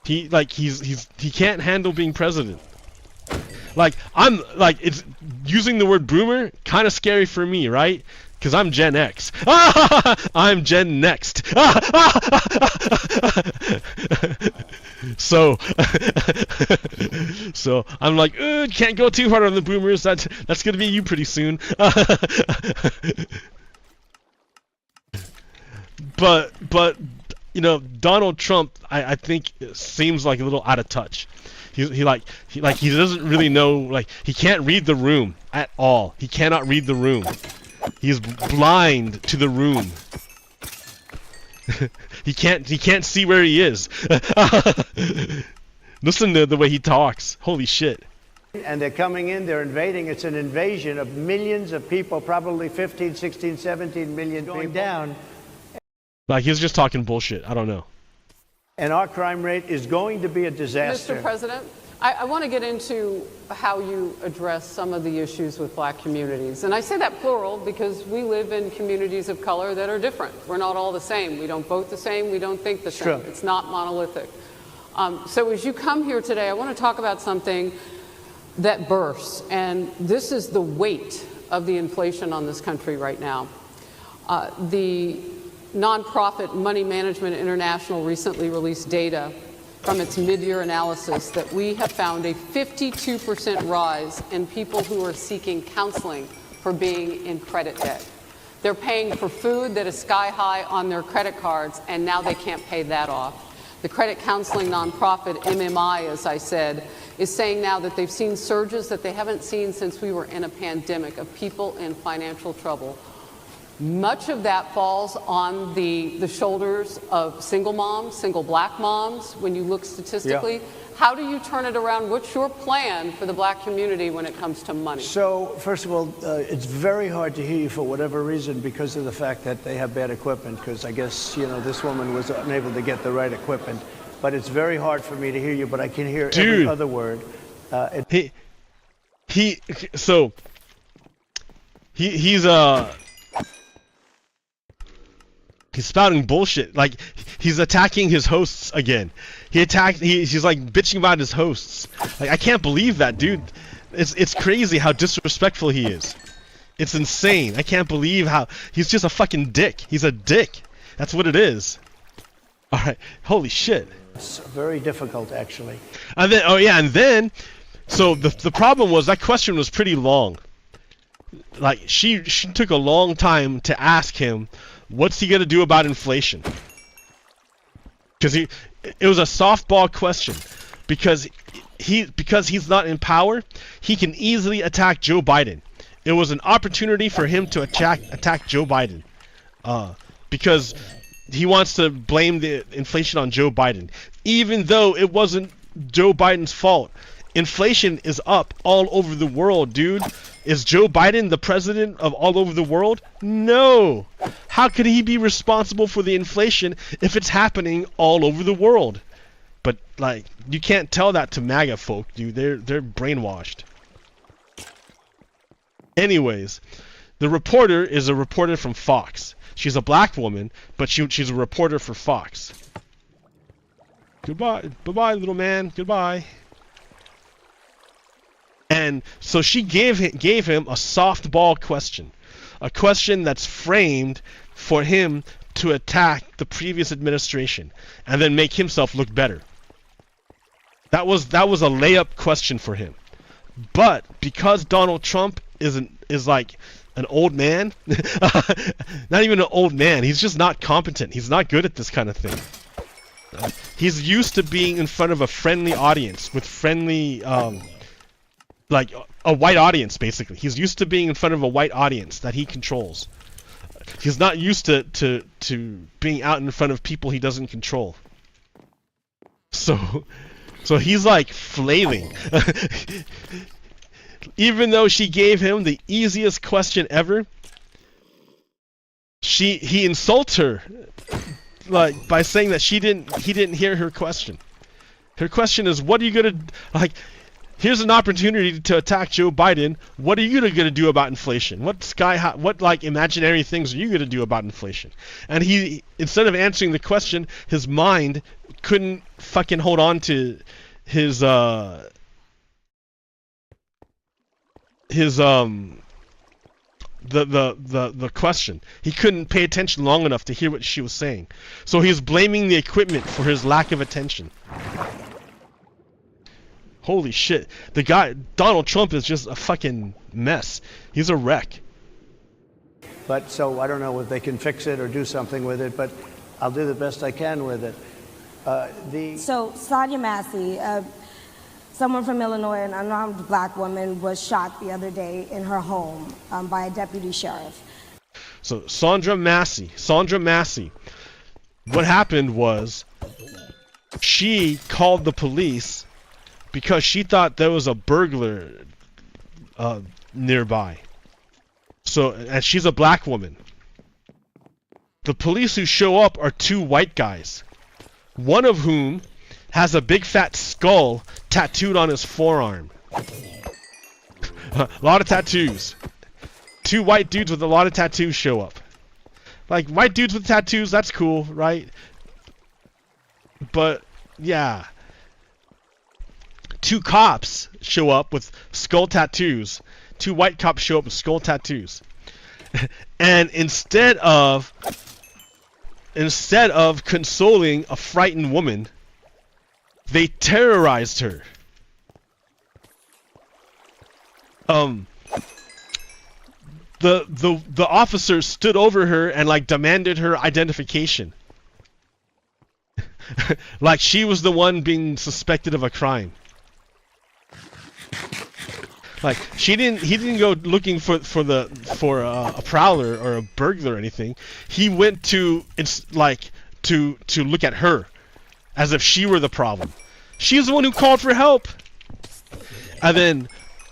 He can't handle being president. Like, I'm like, it's using the word boomer kind of scary for me, right? Because I'm Gen X. I'm Gen Next. So I'm like, can't go too hard on the boomers. That's gonna be you pretty soon. But you know, Donald Trump, I think seems like a little out of touch. He doesn't really know, like, he can't read the room at all. He cannot read the room. He's blind to the room. he can't see where he is. Listen to the way he talks. Holy shit. And they're coming in, they're invading. It's an invasion of millions of people, probably 15, 16, 17 million going down. Like, he's just talking bullshit. I don't know. And our crime rate is going to be a disaster. Mr. President, I want to get into how you address some of the issues with black communities. And I say that plural because we live in communities of color that are different. We're not all the same. We don't vote the same. We don't think the same. True. It's not monolithic. So as you come here today, I want to talk about something that bursts. And this is the weight of the inflation on this country right now. The nonprofit Money Management International recently released data from its mid-year analysis that we have found a 52% rise in people who are seeking counseling for being in credit debt. They're paying for food that is sky high on their credit cards, and now they can't pay that off. The credit counseling nonprofit MMI, as I said, is saying now that they've seen surges that they haven't seen since we were in a pandemic of people in financial trouble. Much of that falls on the shoulders of single moms, single black moms, when you look statistically. Yeah. How do you turn it around? What's your plan for the black community when it comes to money? So, first of all, it's very hard to hear you for whatever reason because of the fact that they have bad equipment, because I guess, you know, this woman was unable to get the right equipment. But it's very hard for me to hear you, but I can hear every other word. He's spouting bullshit. Like, he's attacking his hosts again. He's like bitching about his hosts. Like, I can't believe that, dude. It's crazy how disrespectful he is. It's insane. I can't believe how he's just a fucking dick. He's a dick. That's what it is. All right. Holy shit. It's very difficult, actually. And then, so the problem was that question was pretty long. Like, she took a long time to ask him, what's he gonna do about inflation? Because it was a softball question. Because he's not in power, he can easily attack Joe Biden. It was an opportunity for him to attack Joe Biden. Because he wants to blame the inflation on Joe Biden, even though it wasn't Joe Biden's fault. Inflation is up all over the world, dude. Is Joe Biden the president of all over the world? No. How could he be responsible for the inflation if it's happening all over the world? But, like, you can't tell that to MAGA folk, dude. They're brainwashed. Anyways, the reporter is a reporter from Fox. She's a black woman, but she's a reporter for Fox. Goodbye. Bye-bye, little man. Goodbye. And so she gave him a softball question. A question that's framed for him to attack the previous administration and then make himself look better. That was a layup question for him. But because Donald Trump is like an old man, not even an old man, he's just not competent. He's not good at this kind of thing. He's used to being in front of a friendly audience with friendly, like a white audience, basically. He's used to being in front of a white audience that he controls. He's not used to being out in front of people he doesn't control. So he's like flailing. Even though she gave him the easiest question ever, he insults her, like, by saying that he didn't hear her question. Her question is, what are you gonna, like, here's an opportunity to attack Joe Biden. What are you gonna do about inflation? What like imaginary things are you gonna do about inflation? And he, instead of answering the question, his mind couldn't fucking hold on to his the question. He couldn't pay attention long enough to hear what she was saying. So he's blaming the equipment for his lack of attention. Holy shit. The guy, Donald Trump, is just a fucking mess. He's a wreck. But so I don't know if they can fix it or do something with it, but I'll do the best I can with it. So Sonia Massey, someone from Illinois, an unarmed black woman, was shot the other day in her home by a deputy sheriff. So Sandra Massey. What happened was she called the police because she thought there was a burglar nearby. So, and she's a black woman. The police who show up are two white guys, one of whom has a big fat skull tattooed on his forearm. A lot of tattoos. Two white dudes with a lot of tattoos show up. Like, white dudes with tattoos, that's cool, right? But, yeah. Two cops show up with skull tattoos. Two white cops show up with skull tattoos. And instead of consoling a frightened woman, they terrorized her. The officer stood over her and like demanded her identification. Like she was the one being suspected of a crime. Like he didn't go looking for a prowler or a burglar or anything. He went to look at her as if she were the problem. She's the one who called for help. And then,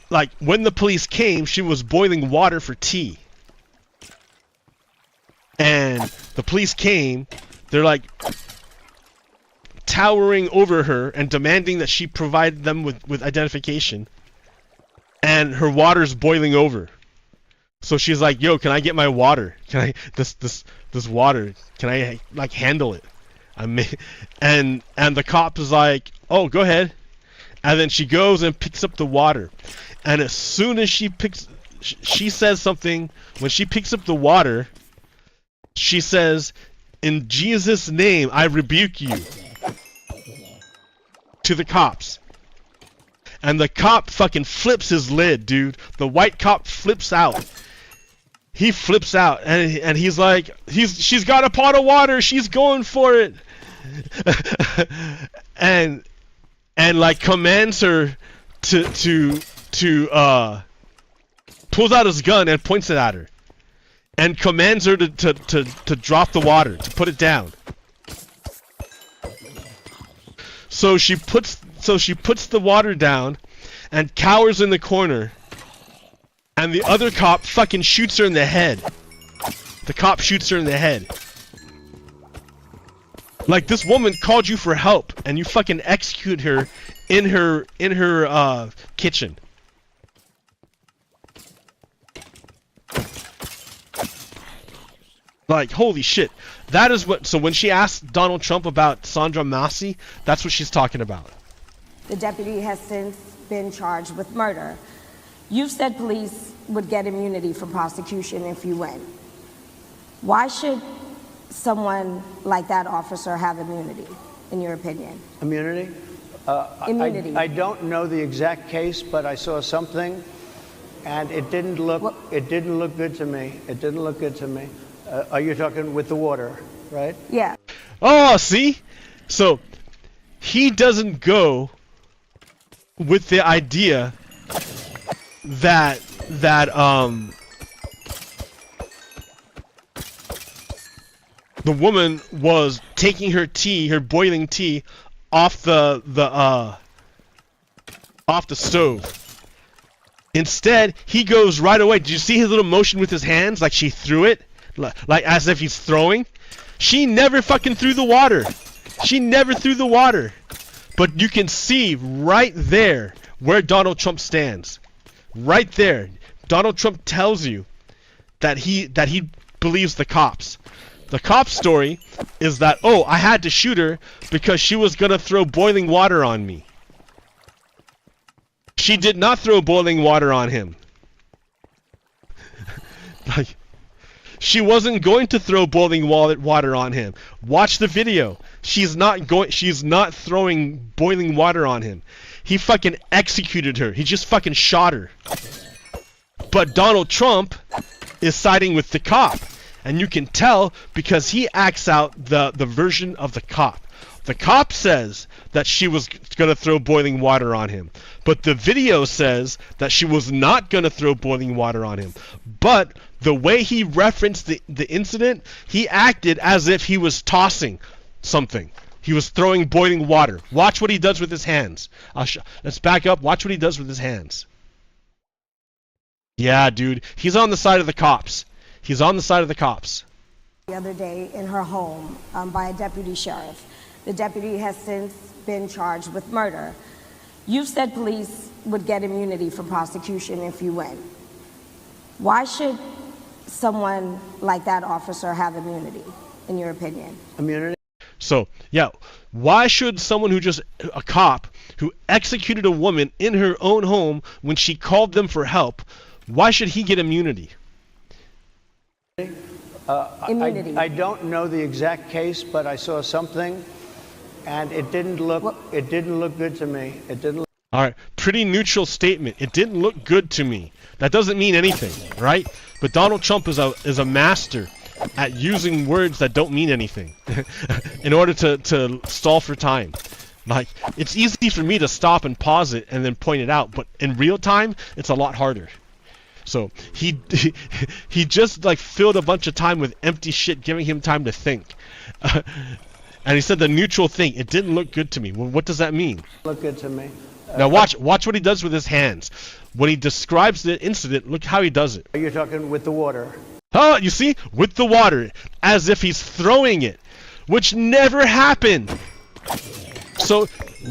like, when the police came, she was boiling water for tea. And the police came, they're like towering over her and demanding that she provide them with identification. And her water's boiling over. So she's like, yo, can I get my water? Can I, this water, can I, like, handle it? And the cop is like, oh, go ahead. And then she goes and picks up the water. And as soon as she says something, when she picks up the water, she says, in Jesus' name, I rebuke you. To the cops. And the cop fucking flips his lid, dude. The white cop flips out. He flips out, and he's like, she's got a pot of water, she's going for it. and like commands her to pulls out his gun and points it at her. And commands her to drop the water, to put it down. So she puts the water down and cowers in the corner. And the other cop fucking shoots her in the head. The cop shoots her in the head. Like, this woman called you for help, and you fucking execute her in her kitchen. Like, holy shit. That is what. So when she asked Donald Trump about Sandra Massey, that's what she's talking about. The deputy has since been charged with murder. You've said police would get immunity from prosecution if you win. Why should someone like that officer have immunity, in your opinion? Immunity? Immunity. I don't know the exact case, but I saw something, and it didn't look good to me. It didn't look good to me. Are you talking with the water, right? Yeah. Oh, see? So he doesn't go with the idea that the woman was taking her tea, her boiling tea, off the stove. Instead, he goes right away. Did you see his little motion with his hands, like she threw it, like as if he's throwing? She never fucking threw the water. She never threw the water. But you can see right there where Donald Trump stands. Right there, Donald Trump tells you that he believes the cops. The cop's story is that, oh, I had to shoot her because she was gonna throw boiling water on me. She did not throw boiling water on him. Like, she wasn't going to throw boiling water on him. Watch the video. She's not throwing boiling water on him. He fucking executed her. He just fucking shot her. But Donald Trump is siding with the cop. And you can tell because he acts out the version of the cop. The cop says that she was going to throw boiling water on him. But the video says that she was not going to throw boiling water on him. But the way he referenced the incident, he acted as if he was tossing something. He was throwing boiling water. Watch what he does with his hands. Let's back up. Watch what he does with his hands. Yeah, dude. He's on the side of the cops. He's on the side of the cops. The other day in her home by a deputy sheriff. The deputy has since been charged with murder. You've said police would get immunity from prosecution if you win. Why should someone like that officer have immunity, in your opinion? Immunity? So, yeah, why should someone a cop who executed a woman in her own home when she called them for help, why should he get immunity? Immunity. I don't know the exact case, but I saw something, and it didn't look good to me. It didn't. All right, pretty neutral statement. It didn't look good to me. That doesn't mean anything, right? But Donald Trump is a master at using words that don't mean anything in order to stall for time. Like, it's easy for me to stop and pause it and then point it out, but in real time, it's a lot harder. So he just like filled a bunch of time with empty shit, giving him time to think. And he said the neutral thing. It didn't look good to me. Well, what does that mean? Look good to me. Now watch what he does with his hands. When he describes the incident, look how he does it. You're talking with the water. Oh, you see? With the water. As if he's throwing it. Which never happened. So,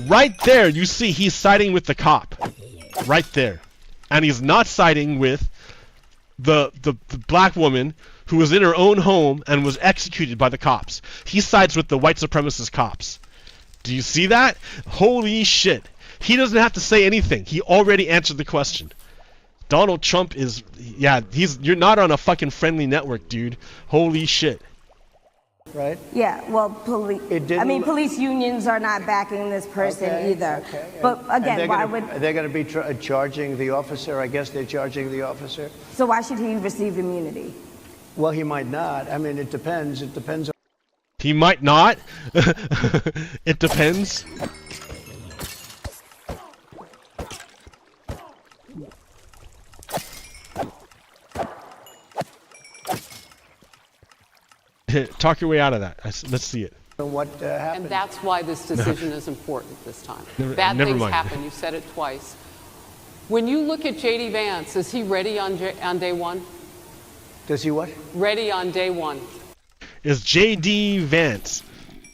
right there, you see he's siding with the cop. Right there. And he's not siding with the black woman who was in her own home and was executed by the cops. He sides with the white supremacist cops. Do you see that? Holy shit. He doesn't have to say anything. He already answered the question. Donald Trump is, yeah, you're not on a fucking friendly network, dude. Holy shit. Right? Yeah, well, police unions are not backing this person either. Okay. But again, why would... They're going to be charging the officer. I guess they're charging the officer. So why should he receive immunity? Well, he might not. I mean, it depends. It depends on... He might not. It depends. Talk your way out of that. Let's see it. What happened. And that's why this decision is important this time. Never Bad things mind. happen. You said it twice. When you look at J.D. Vance, is he ready on day one? Does he what? Ready on day one. Is J.D. Vance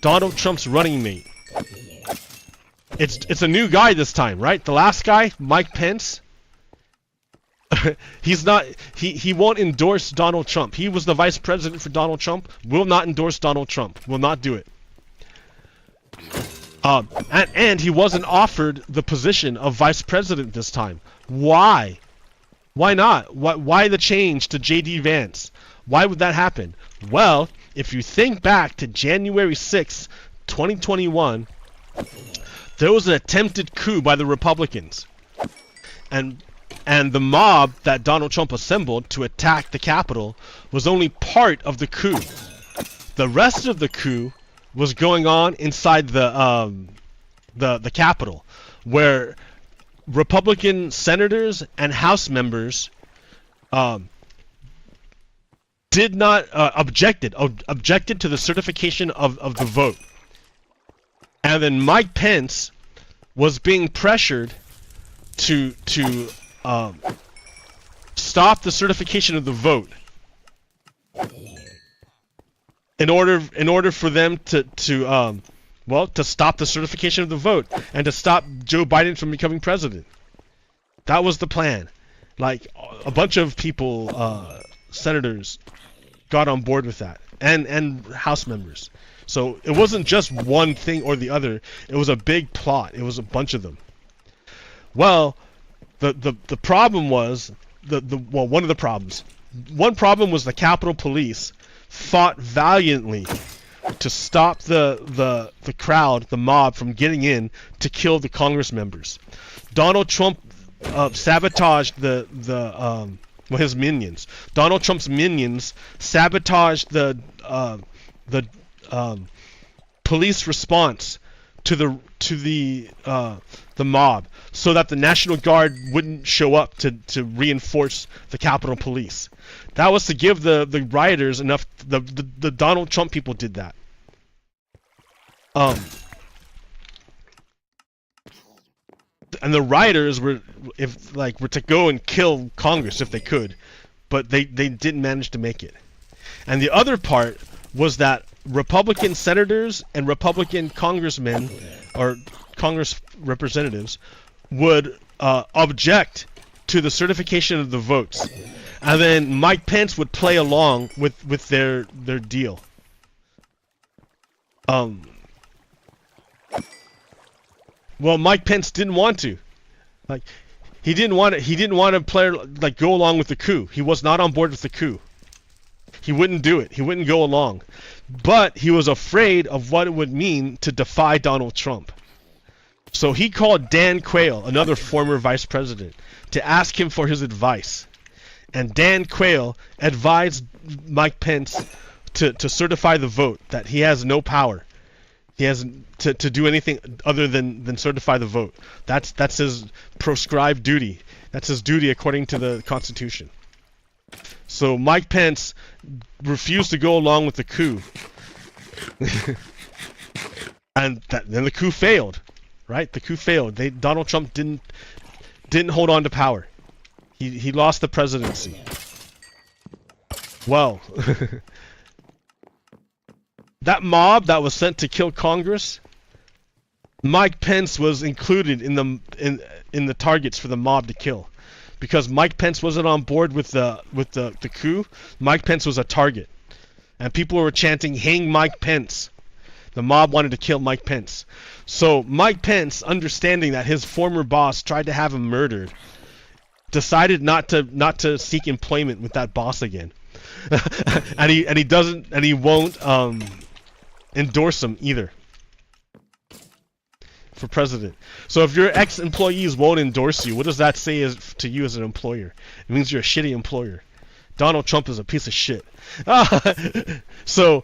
Donald Trump's running mate? It's a new guy this time, right? The last guy, Mike Pence. He's not. He won't endorse Donald Trump. He was the vice president for Donald Trump. Will not endorse Donald Trump. Will not do it. And he wasn't offered the position of vice president this time. Why? Why not? Why the change to J.D. Vance? Why would that happen? Well, if you think back to January 6, 2021, there was an attempted coup by the Republicans. And the mob that Donald Trump assembled to attack the Capitol was only part of the coup. The rest of the coup was going on inside the Capitol, where Republican senators and House members did not objected to the certification of the vote. And then Mike Pence was being pressured to stop the certification of the vote in order for them to stop the certification of the vote and to stop Joe Biden from becoming president. That was the plan. Like, a bunch of people, senators, got on board with that, and House members. So it wasn't just one thing or the other. It was a big plot. It was a bunch of them. Well, the problem was one of the problems. One problem was the Capitol Police fought valiantly to stop the crowd, the mob, from getting in to kill the Congress members. Donald Trump sabotaged his minions. Donald Trump's minions sabotaged the police response to the mob, so that the National Guard wouldn't show up to reinforce the Capitol Police. That was to give the rioters enough. The Donald Trump people did that. And the rioters were to go and kill Congress if they could, but they didn't manage to make it. And the other part was that Republican senators and Republican congressmen or Congress representatives would object to the certification of the votes, and then Mike Pence would play along with their deal. Well, Mike Pence didn't want to. He didn't want to go along with the coup. He was not on board with the coup. He wouldn't do it. He wouldn't go along. But he was afraid of what it would mean to defy Donald Trump. So he called Dan Quayle, another former vice president, to ask him for his advice. And Dan Quayle advised Mike Pence to certify the vote, that he has no power. He has to do anything other than certify the vote. That's his prescribed duty. That's his duty according to the Constitution. So Mike Pence refused to go along with the coup. and then the coup failed, right? The coup failed. Donald Trump didn't hold on to power. He lost the presidency. Well, that mob that was sent to kill Congress, Mike Pence was included in the targets for the mob to kill, because Mike Pence wasn't on board with the coup. Mike Pence was a target, and people were chanting, "Hang Mike Pence." The mob wanted to kill Mike Pence. So Mike Pence, understanding that his former boss tried to have him murdered, decided not to seek employment with that boss again. and he won't endorse him either for president. So if your ex-employees won't endorse you, what does that say to you as an employer? It means you're a shitty employer. Donald Trump is a piece of shit. So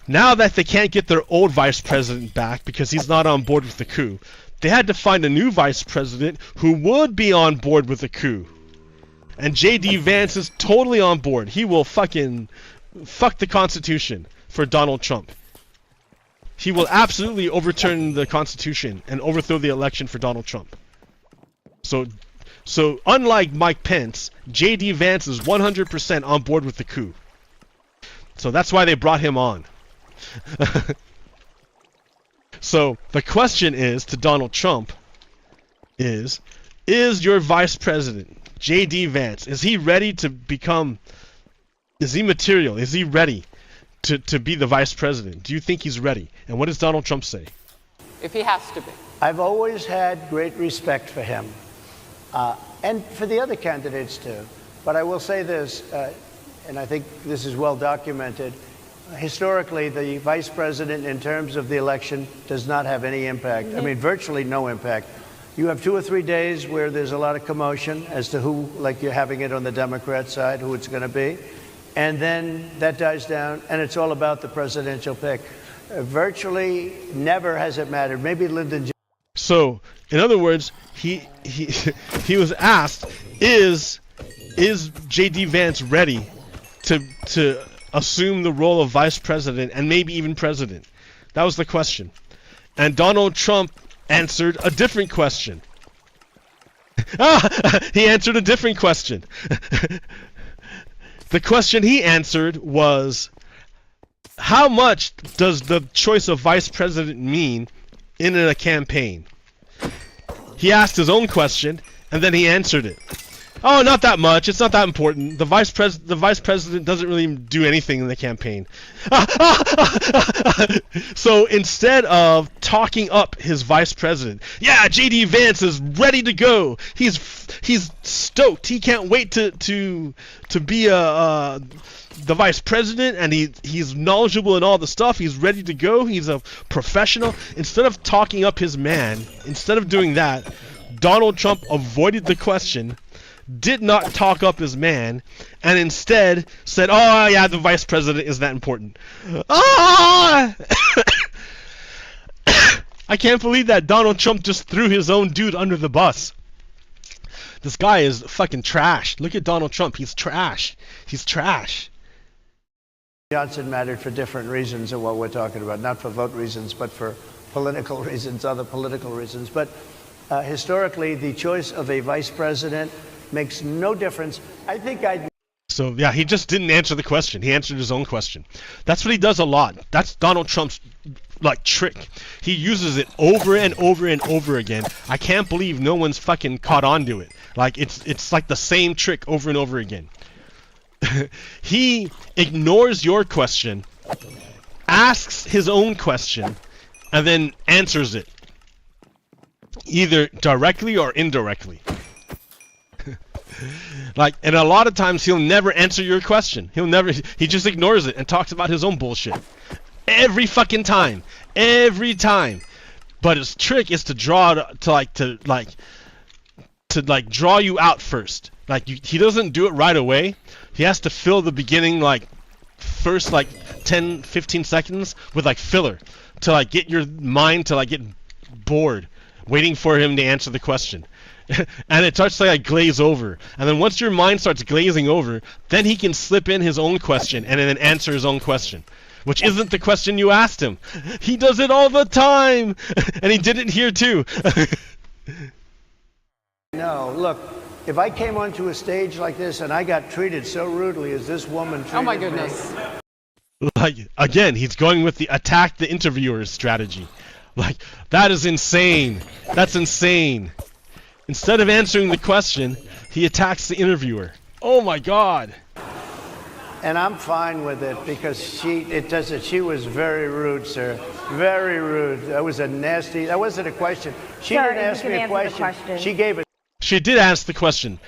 now that they can't get their old vice president back because he's not on board with the coup, they had to find a new vice president who would be on board with the coup. And J.D. Vance is totally on board. He will fucking fuck the Constitution for Donald Trump. He will absolutely overturn the Constitution and overthrow the election for Donald Trump. So unlike Mike Pence, J.D. Vance is 100% on board with the coup. So that's why they brought him on. So the question is to Donald Trump is your vice president, J.D. Vance, is he ready to become, is he material? Is he ready to be the vice president? Do you think he's ready? And what does Donald Trump say? If he has to be. I've always had great respect for him, and for the other candidates too. But I will say this, and I think this is well documented. Historically, the vice president, in terms of the election, does not have any impact. I mean, virtually no impact. You have 2 or 3 days where there's a lot of commotion as to who, like you're having it on the Democrat side, who it's going to be. And then that dies down, and it's all about the presidential pick. Virtually never has it mattered. Maybe Lyndon Johnson. So, in other words, he was asked, is J.D. Vance ready to assume the role of vice president and maybe even president? That was the question. And Donald Trump answered a different question. He answered a different question. The question he answered was, how much does the choice of vice president mean in a campaign? He asked his own question, and then he answered it. Oh, not that much. It's not that important. The vice president doesn't really do anything in the campaign. So instead of talking up his vice president, yeah, J.D. Vance is ready to go. He's stoked. He can't wait to be the vice president, and he's knowledgeable in all the stuff. He's ready to go. He's a professional. Instead of talking up his man, instead of doing that, Donald Trump avoided the question, did not talk up his man, and instead said, oh yeah, the vice president is that important. Ah! I can't believe that Donald Trump just threw his own dude under the bus. This guy is fucking trash. Look at Donald Trump. He's trash. He's trash. Johnson mattered for different reasons of what we're talking about, not for vote reasons, but for political reasons, other political reasons. But historically, the choice of a vice president makes no difference. I think So yeah, he just didn't answer the question. He answered his own question. That's what he does a lot. That's Donald Trump's trick. He uses it over and over and over again. I can't believe no one's fucking caught on to it. It's like the same trick over and over again. He ignores your question, asks his own question, and then answers it, either directly or indirectly. And a lot of times he'll never answer your question. He just ignores it and talks about his own bullshit. Every fucking time. Every time. But his trick is to draw draw you out first. He doesn't do it right away. He has to fill the beginning first 10-15 seconds with filler to get your mind to get bored waiting for him to answer the question. And it starts to glaze over, and then once your mind starts glazing over, then he can slip in his own question and then answer his own question. which isn't the question you asked him. He does it all the time, and he did it here too. No, look, if I came onto a stage like this and I got treated so rudely as this woman treated Oh my me, goodness. Like, again, he's going with the attack the interviewer strategy. Like, that is insane. That's insane. Instead of answering the question, he attacks the interviewer. Oh my God. and I'm fine with it because she was very rude, sir. Very rude. That was a nasty, that wasn't a question. She Sir, didn't ask me a question. She gave it. She did ask the question.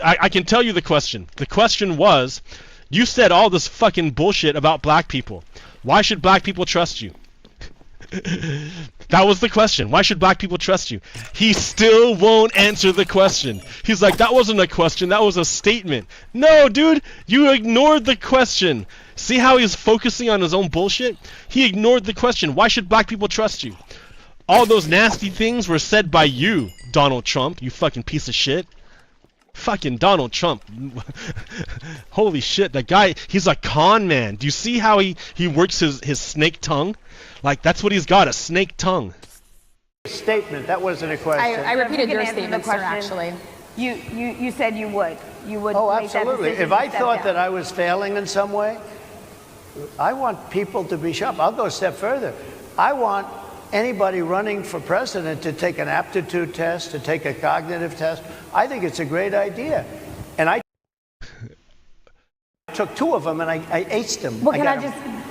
I can tell you the question. The question was, you said all this fucking bullshit about black people. Why should black people trust you? That was the question. Why should black people trust you? He still won't answer the question. He's like, that wasn't a question, that was a statement. No, dude, you ignored the question. See how he's focusing on his own bullshit? He ignored the question. Why should black people trust you? All those nasty things were said by you, Donald Trump, you fucking piece of shit. Fucking Donald Trump. Holy shit, that guy, he's a con man. Do you see how he works his snake tongue? Like, that's what he's got, a snake tongue. Statement, that wasn't a question. I repeated your statement, sir, actually. You said you would. You would Oh, make that absolutely. decision If I to step thought down. that I was failing in some way, I want people to be sharp. I'll go a step further. I want anybody running for president to take an aptitude test, to take a cognitive test. I think it's a great idea. And I took two of them and I aced them. Well,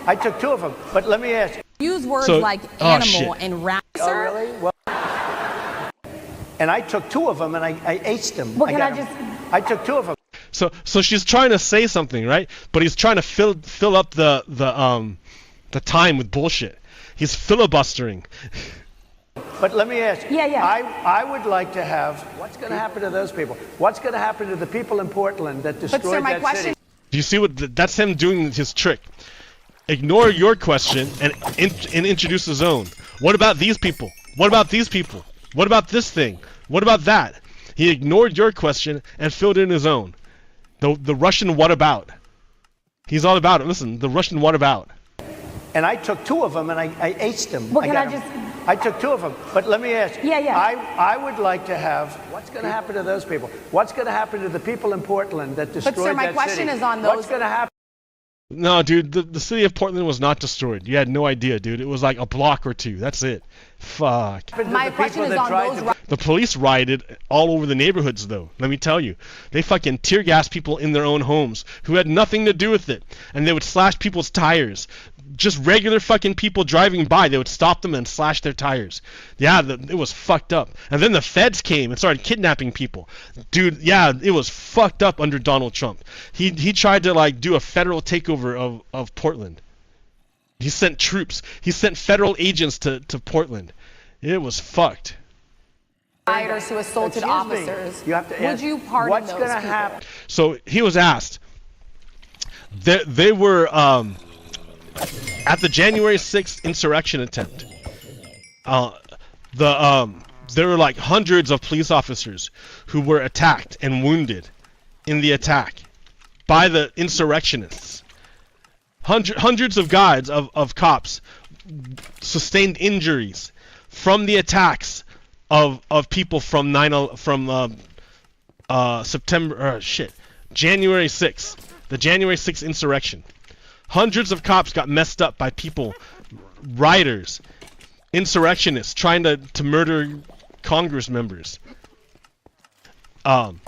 I took two of them. But let me ask you. Use words So- like oh, animal shit. and rat, Oh, sir. really? Well, and I took two of them and I aced them. Well, I took two of them. So she's trying to say something, right? But he's trying to fill up the time with bullshit. He's filibustering. But let me ask you. Yeah. I would like to have. What's going to happen to those people? What's going to happen to the people in Portland that destroyed But, sir, my that question. city? Do you see what? That's him doing his trick. Ignore your question and introduce his own. What about these people? What about these people? What about this thing? What about that? He ignored your question and filled in his own. The Russian what about? He's all about it. Listen, the Russian what about? And I took two of them and I aced them. Well, I took two of them. But let me ask you. Yeah. I would like to have. What's going to happen to those people? What's going to happen to the people in Portland that destroyed sir, my that question city? is on What's those- going to happen? No, dude, the city of Portland was not destroyed. You had no idea, dude. It was like a block or two. That's it. Fuck. My question is on those. The police rioted all over the neighborhoods, though. Let me tell you. They fucking tear gas people in their own homes who had nothing to do with it. And they would slash people's tires. Just regular fucking people driving by, they would stop them and slash their tires. Yeah, it was fucked up. And then the feds came and started kidnapping people. Dude, yeah, it was fucked up under Donald Trump. He tried to like do a federal takeover of Portland. He sent troops. He sent federal agents to Portland. It was fucked. Rioters who assaulted Excuse me. officers. You have to Would ask, you pardon what's those going to people? happen? So he was asked. They were at the January 6th insurrection attempt. There were like hundreds of police officers who were attacked and wounded in the attack by the insurrectionists. Hundreds of guys of cops sustained injuries from the attacks of people from January 6th, the January 6th insurrection. Hundreds of cops got messed up by people, rioters, insurrectionists trying to murder Congress members. And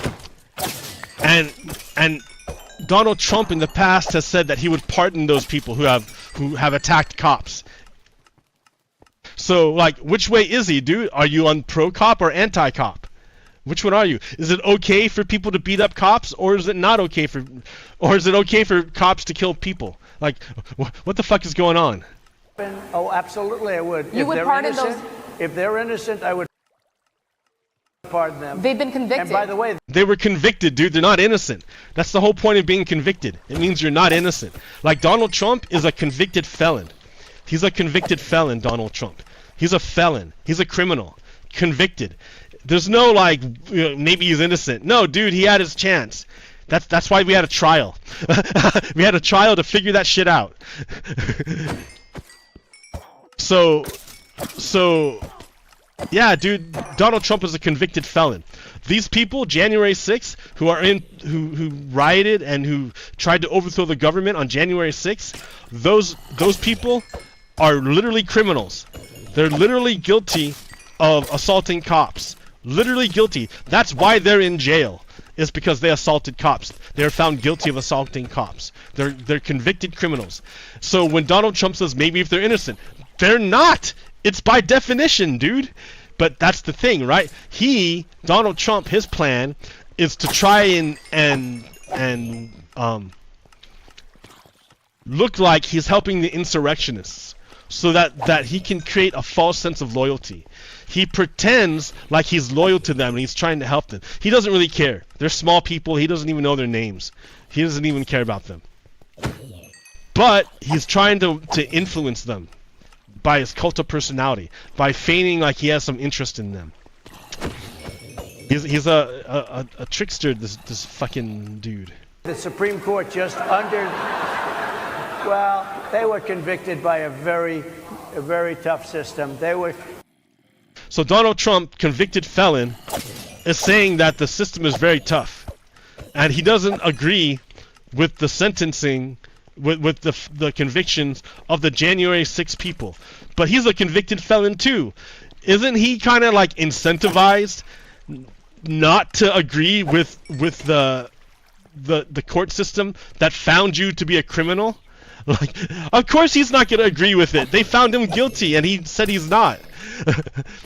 Donald Trump in the past has said that he would pardon those people who have attacked cops. So, like, which way is he, dude? Are you on pro-cop or anti-cop? Which one are you? Is it okay for people to beat up cops, or is it not okay or is it okay for cops to kill people? Like, what the fuck is going on? Oh, absolutely, I would. You would pardon those- If they're innocent, I would pardon them. They've been convicted. And by the way, They were convicted, dude. They're not innocent. That's the whole point of being convicted. It means you're not innocent. Like, Donald Trump is a convicted felon. He's a convicted felon, Donald Trump. He's a felon. He's a criminal. Convicted. There's no, like, maybe he's innocent. No, dude, he had his chance. That's why we had a trial. We had a trial to figure that shit out. So yeah, dude, Donald Trump is a convicted felon. These people, January 6th, who rioted and who tried to overthrow the government on January 6th, those people are literally criminals. They're literally guilty of assaulting cops. Literally guilty. That's why they're in jail. Is because they assaulted cops. They're found guilty of assaulting cops. They're convicted criminals. So when Donald Trump says maybe if they're innocent, they're not. It's by definition, dude. But that's the thing, right? Donald Trump, his plan is to try and look like he's helping the insurrectionists, so that he can create a false sense of loyalty. He pretends like he's loyal to them and he's trying to help them. He doesn't really care. They're small people. He doesn't even know their names. He doesn't even care about them. But he's trying to influence them by his cult of personality, by feigning like he has some interest in them. He's a trickster, this fucking dude. The Supreme Court just well, they were convicted by a very tough system. So Donald Trump, convicted felon, is saying that the system is very tough, and he doesn't agree with the sentencing, with the convictions of the January 6 people. But he's a convicted felon too. Isn't he kind of like incentivized not to agree with the court system that found you to be a criminal? Like, of course he's not going to agree with it. They found him guilty and he said he's not.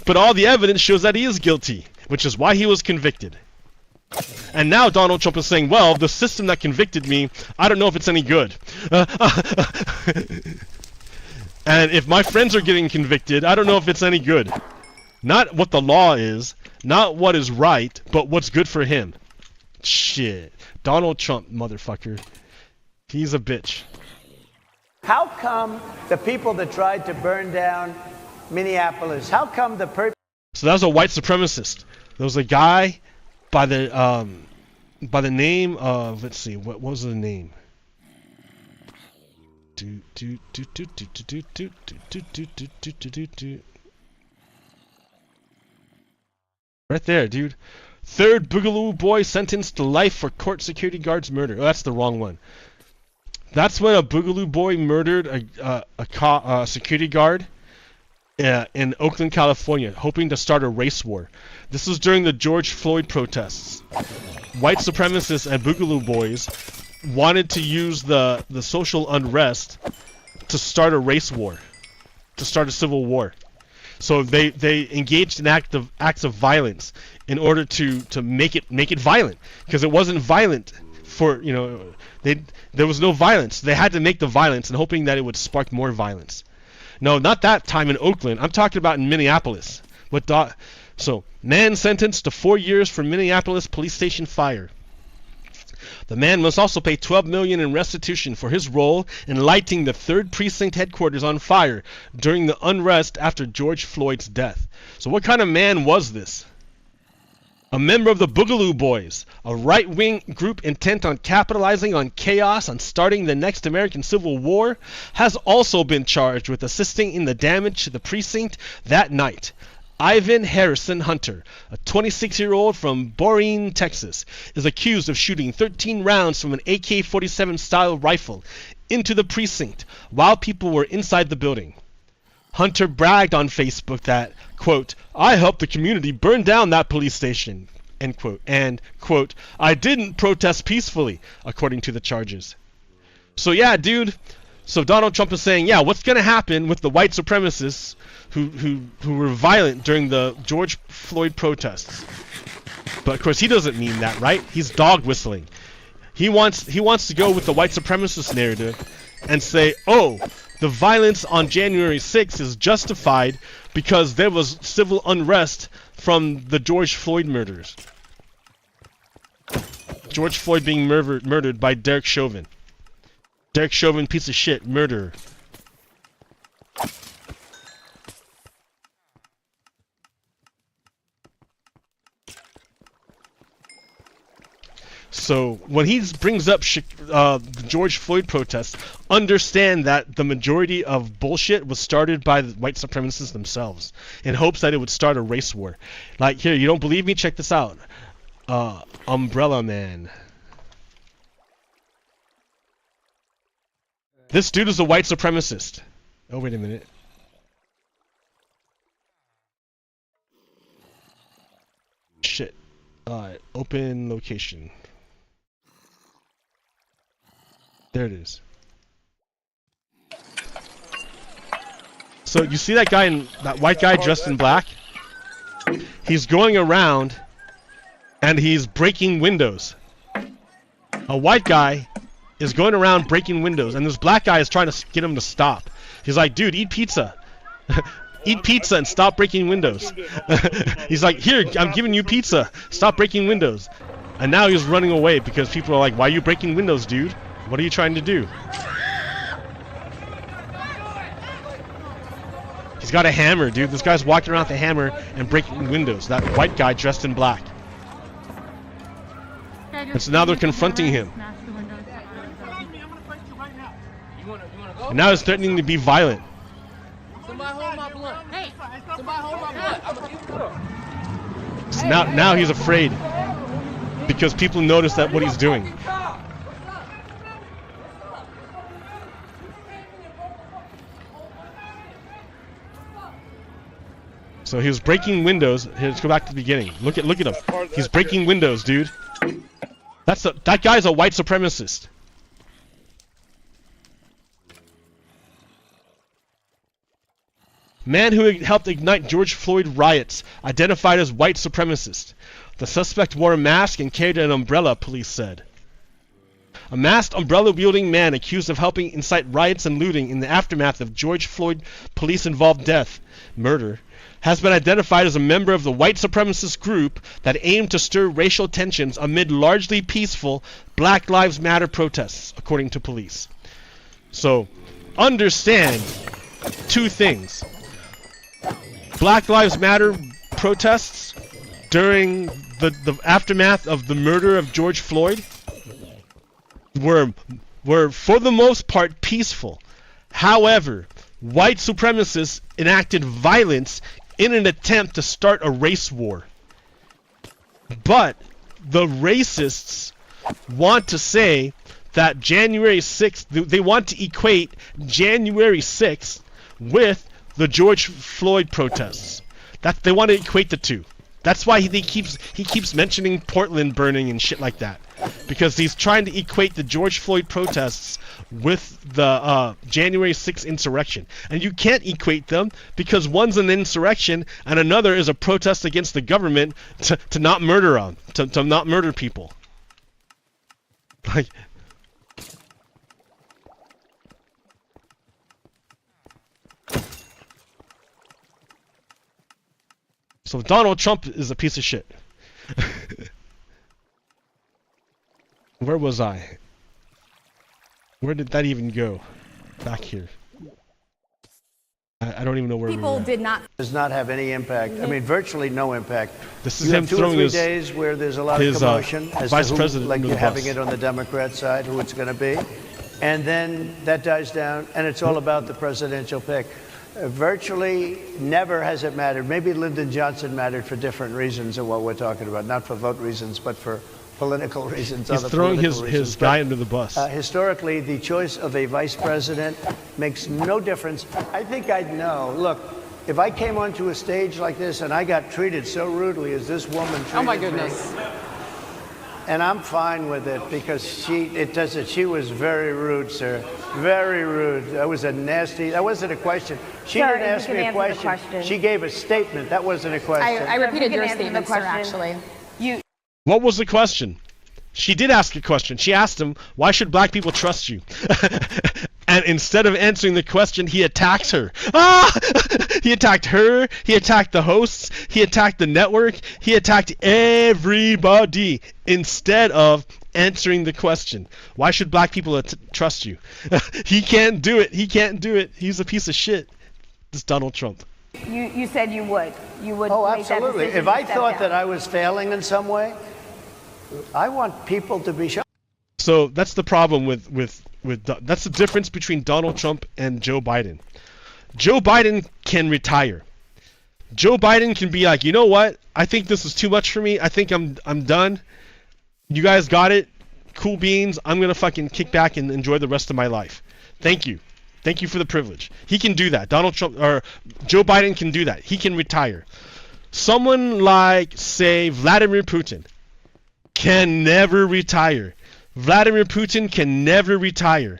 But all the evidence shows that he is guilty, which is why he was convicted. And now Donald Trump is saying, well, the system that convicted me, I don't know if it's any good. And if my friends are getting convicted, I don't know if it's any good. Not what the law is, not what is right, but what's good for him. Shit. Donald Trump, motherfucker. He's a bitch. How come the people that tried to burn down Minneapolis, how come So that was a white supremacist. There was a guy by the name of, let's see, what was the name? Right there, dude. Third Boogaloo boy sentenced to life for court security guard's murder. Oh, that's the wrong one. That's when a Boogaloo boy murdered a security guard in Oakland, California, hoping to start a race war. This was during the George Floyd protests. White supremacists and Boogaloo boys wanted to use the social unrest to start a race war, to start a civil war. So they engaged in acts of violence in order to make it violent, because it wasn't violent for, you know, there was no violence. They had to make the violence and hoping that it would spark more violence. No, not that time in Oakland. I'm talking about in Minneapolis. So, man sentenced to 4 years for Minneapolis police station fire. The man must also pay $12 million in restitution for his role in lighting the 3rd Precinct headquarters on fire during the unrest after George Floyd's death. So what kind of man was this? A member of the Boogaloo Boys, a right-wing group intent on capitalizing on chaos and starting the next American Civil War, has also been charged with assisting in the damage to the precinct that night. Ivan Harrison Hunter, a 26-year-old from Boerne, Texas, is accused of shooting 13 rounds from an AK-47 style rifle into the precinct while people were inside the building. Hunter bragged on Facebook that, quote, "I helped the community burn down that police station," end quote, and, quote, "I didn't protest peacefully," according to the charges. So yeah, dude, so Donald Trump is saying, yeah, what's going to happen with the white supremacists who were violent during the George Floyd protests? But of course he doesn't mean that, right? He's dog whistling. He wants to go with the white supremacist narrative and say, oh, the violence on January 6th is justified because there was civil unrest from the George Floyd murders. George Floyd being murdered by Derek Chauvin. Derek Chauvin, piece of shit, murderer. So when he brings up the George Floyd protests, understand that the majority of bullshit was started by the white supremacists themselves in hopes that it would start a race war. Like, here, you don't believe me? Check this out. Umbrella Man. This dude is a white supremacist. Oh, wait a minute. Shit. Open location. There it is. So you see that guy, that white guy dressed in black? He's going around and he's breaking windows. A white guy is going around breaking windows, and this black guy is trying to get him to stop. He's like, dude, eat pizza. Eat pizza and stop breaking windows. He's like, here, I'm giving you pizza. Stop breaking windows. And now he's running away because people are like, why are you breaking windows, dude? What are you trying to do? He's got a hammer, dude. This guy's walking around with a hammer and breaking windows. That white guy dressed in black. And so now they're confronting him. And now he's threatening to be violent. Somebody hold my blunt. Hey, somebody hold my blunt. So now he's afraid because people notice that what he's doing. So he was breaking windows. Here, let's go back to the beginning. Look at him. He's breaking windows, dude. That guy's a white supremacist. Man who helped ignite George Floyd riots, identified as white supremacist. The suspect wore a mask and carried an umbrella, police said. A masked, umbrella-wielding man accused of helping incite riots and looting in the aftermath of George Floyd police-involved murder, has been identified as a member of the white supremacist group that aimed to stir racial tensions amid largely peaceful Black Lives Matter protests, according to police. So, understand two things. Black Lives Matter protests during the aftermath of the murder of George Floyd were for the most part peaceful. However, white supremacists enacted violence in an attempt to start a race war. But the racists want to say that January 6th, they want to equate January 6th with the George Floyd protests. They want to equate the two. That's why he keeps mentioning Portland burning and shit like that, because he's trying to equate the George Floyd protests with the January 6th insurrection. And you can't equate them because one's an insurrection and another is a protest against the government to not murder to not murder people. Like, so Donald Trump is a piece of shit. Where was I? Where did that even go? Back here. I don't even know where People we were. Does not have any impact. I mean, virtually no impact. This is you him have 2 or throwing 3 days where there's a lot of commotion as vice to who, president like under you're the having bus. it on the Democrat side, who it's going to be. And then that dies down, and it's all about the presidential pick. Virtually never has it mattered. Maybe Lyndon Johnson mattered for different reasons of what we're talking about, not for vote reasons, but for political reasons. He's throwing his guy under the bus. Historically, the choice of a vice president makes no difference. I think I'd know. Look, if I came onto a stage like this and I got treated so rudely as this woman treated me, Oh my goodness. and I'm fine with it because she was very rude, sir. Very rude. That was that wasn't a question. She Sir, didn't ask me a question. She gave a statement. That wasn't a question. I repeated You can your answer the statement, sir, question. actually. What was the question? She did ask a question. She asked him, why should black people trust you? And instead of answering the question, he attacks her. Ah! He attacked her. He attacked the hosts. He attacked the network. He attacked everybody instead of answering the question. Why should black people trust you? He can't do it. He can't do it. He's a piece of shit. This Donald Trump. You said you would. You would Oh, make that absolutely. decision If to I step thought down. that I was failing in some way, I want people to be shocked. So that's the problem with that's the difference between Donald Trump and Joe Biden. Joe Biden can retire. Joe Biden can be like, you know what? I think this is too much for me. I think I'm done. You guys got it. Cool beans. I'm gonna fucking kick back and enjoy the rest of my life. Thank you. Thank you for the privilege. He can do that. Donald Trump or Joe Biden can do that. He can retire. Someone like, say, Vladimir Putin can never retire. Vladimir Putin can never retire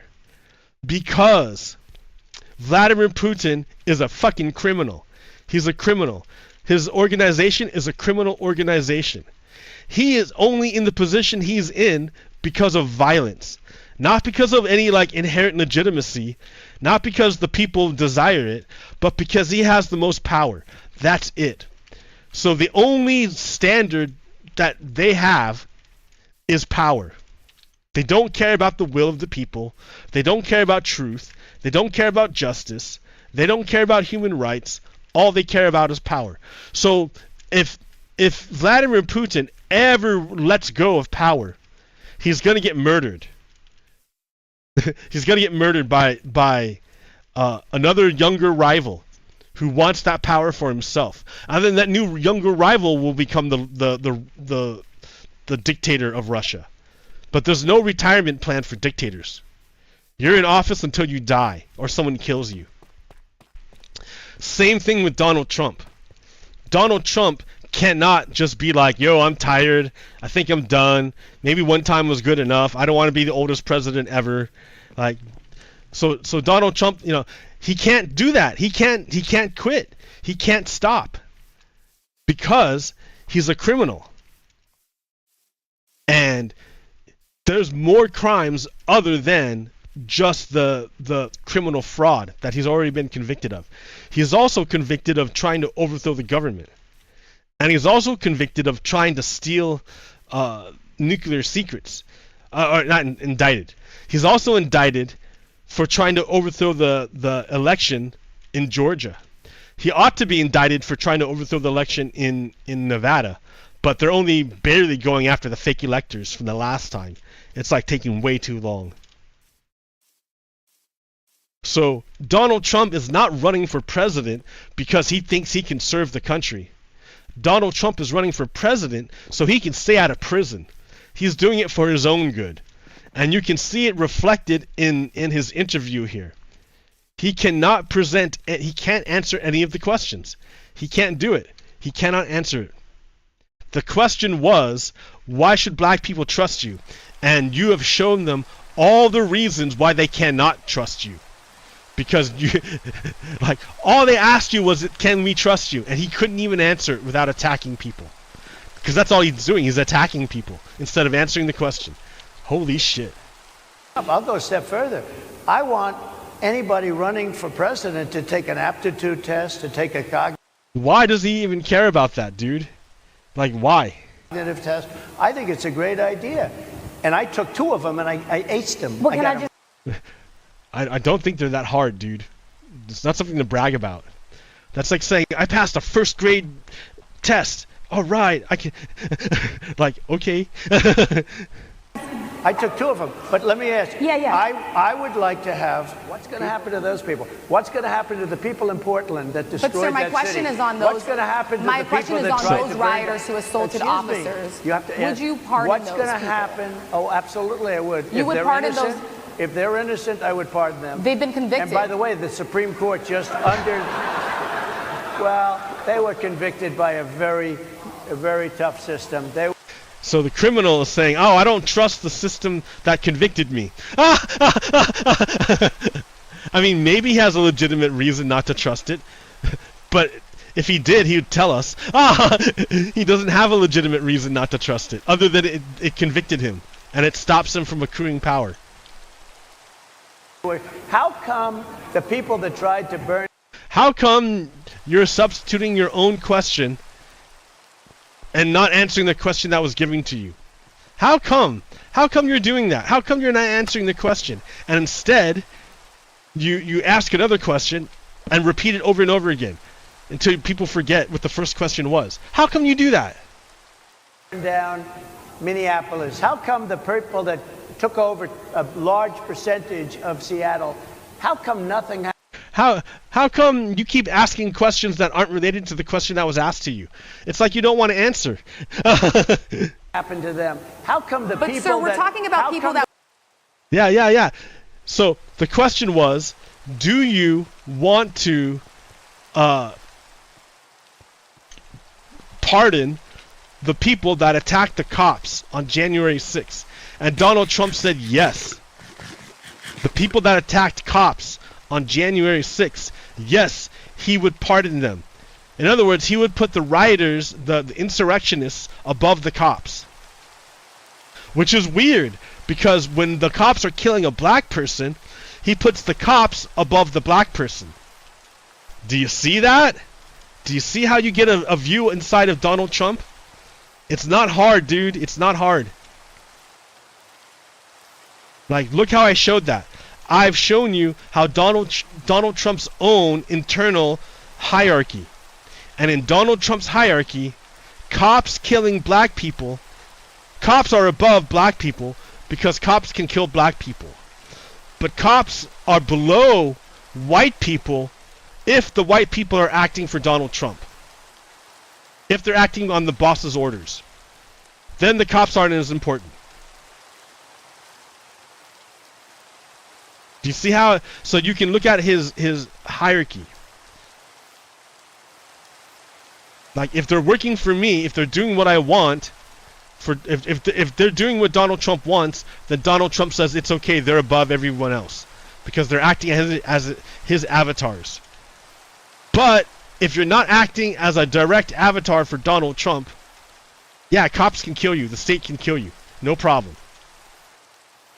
because Vladimir Putin is a fucking criminal. He's a criminal. His organization is a criminal organization. He is only in the position he's in because of violence. Not because of any like inherent legitimacy, not because the people desire it, but because he has the most power. That's it. So the only standard that they have is power. They don't care about the will of the people. They don't care about truth. They don't care about justice. They don't care about human rights. All they care about is power. So if Vladimir Putin ever lets go of power, he's going to get murdered. He's going to get murdered by another younger rival who wants that power for himself. And then that new younger rival will become the dictator of Russia. But there's no retirement plan for dictators. You're in office until you die or someone kills you. Same thing with Donald Trump. Donald Trump cannot just be like, yo, I'm tired. I think I'm done. Maybe one time was good enough. I don't want to be the oldest president ever. Like, so Donald Trump, you know, he can't do that. He can't quit. He can't stop because he's a criminal. And there's more crimes other than just the criminal fraud that he's already been convicted of. He's also convicted of trying to overthrow the government. And he's also convicted of trying to steal nuclear secrets. Or not indicted. He's also indicted for trying to overthrow the election in Georgia. He ought to be indicted for trying to overthrow the election in Nevada. But they're only barely going after the fake electors from the last time. It's like taking way too long. So Donald Trump is not running for president because he thinks he can serve the country. Donald Trump is running for president so he can stay out of prison. He's doing it for his own good. And you can see it reflected in his interview here. He cannot he can't answer any of the questions. He can't do it. He cannot answer it. The question was, why should black people trust you? And you have shown them all the reasons why they cannot trust you. Because you, like, all they asked you was, can we trust you? And he couldn't even answer it without attacking people. Because that's all he's doing. He's attacking people instead of answering the question. Holy shit. I'll go a step further. I want anybody running for president to take an aptitude test, to take a cognitive Why does he even care about that, dude? Like, why? test. I think it's a great idea. And I took 2 of them and I aced them. Well, can I just... I don't think they're that hard, dude. It's not something to brag about. That's like saying, I passed a first grade test. All right, I can... like, okay. I took 2 of them, but let me ask you. Yeah. I would like to have, what's going to happen to those people? What's going to happen to the people in Portland that destroyed that city? But sir, my question is on those. What's going to happen to my the people question is that on tried those to rioters who assaulted officers. You have to would you pardon what's those going to people? happen? Oh, absolutely, I would. You would pardon those? If they're innocent, I would pardon them. They've been convicted. And by the way, the Supreme Court just well, they were convicted by a very tough system. So the criminal is saying, oh, I don't trust the system that convicted me. I mean, maybe he has a legitimate reason not to trust it. But if he did, he would tell us. He doesn't have a legitimate reason not to trust it, other than it convicted him. And it stops him from accruing power. How come the people that tried to burn... How come you're substituting your own question and not answering the question that was given to you? How come? How come you're doing that? How come you're not answering the question? And instead, you ask another question and repeat it over and over again until people forget what the first question was. How come you do that? Down Minneapolis? How come the people that took over a large percentage of Seattle, how come nothing happened? How come you keep asking questions that aren't related to the question that was asked to you? It's like you don't want to answer. Happened to them? How come the But people sir, we're that, talking about people that... Yeah. So the question was, do you want to pardon the people that attacked the cops on January 6th? And Donald Trump said yes. The people that attacked cops on January 6th, yes, he would pardon them. In other words, he would put the rioters, the insurrectionists, above the cops. Which is weird, because when the cops are killing a black person, he puts the cops above the black person. Do you see that? Do you see how you get a view inside of Donald Trump? It's not hard, dude. It's not hard. Like, look how I showed that. I've shown you how Donald Trump's own internal hierarchy. And in Donald Trump's hierarchy, cops killing black people, cops are above black people because cops can kill black people. But cops are below white people if the white people are acting for Donald Trump. If they're acting on the boss's orders. Then the cops aren't as important. Do you see how? So you can look at his hierarchy. Like, if they're working for me, if they're doing what I want, if they're doing what Donald Trump wants, then Donald Trump says it's okay, they're above everyone else because they're acting as his avatars. But if you're not acting as a direct avatar for Donald Trump, yeah, cops can kill you, the state can kill you, no problem.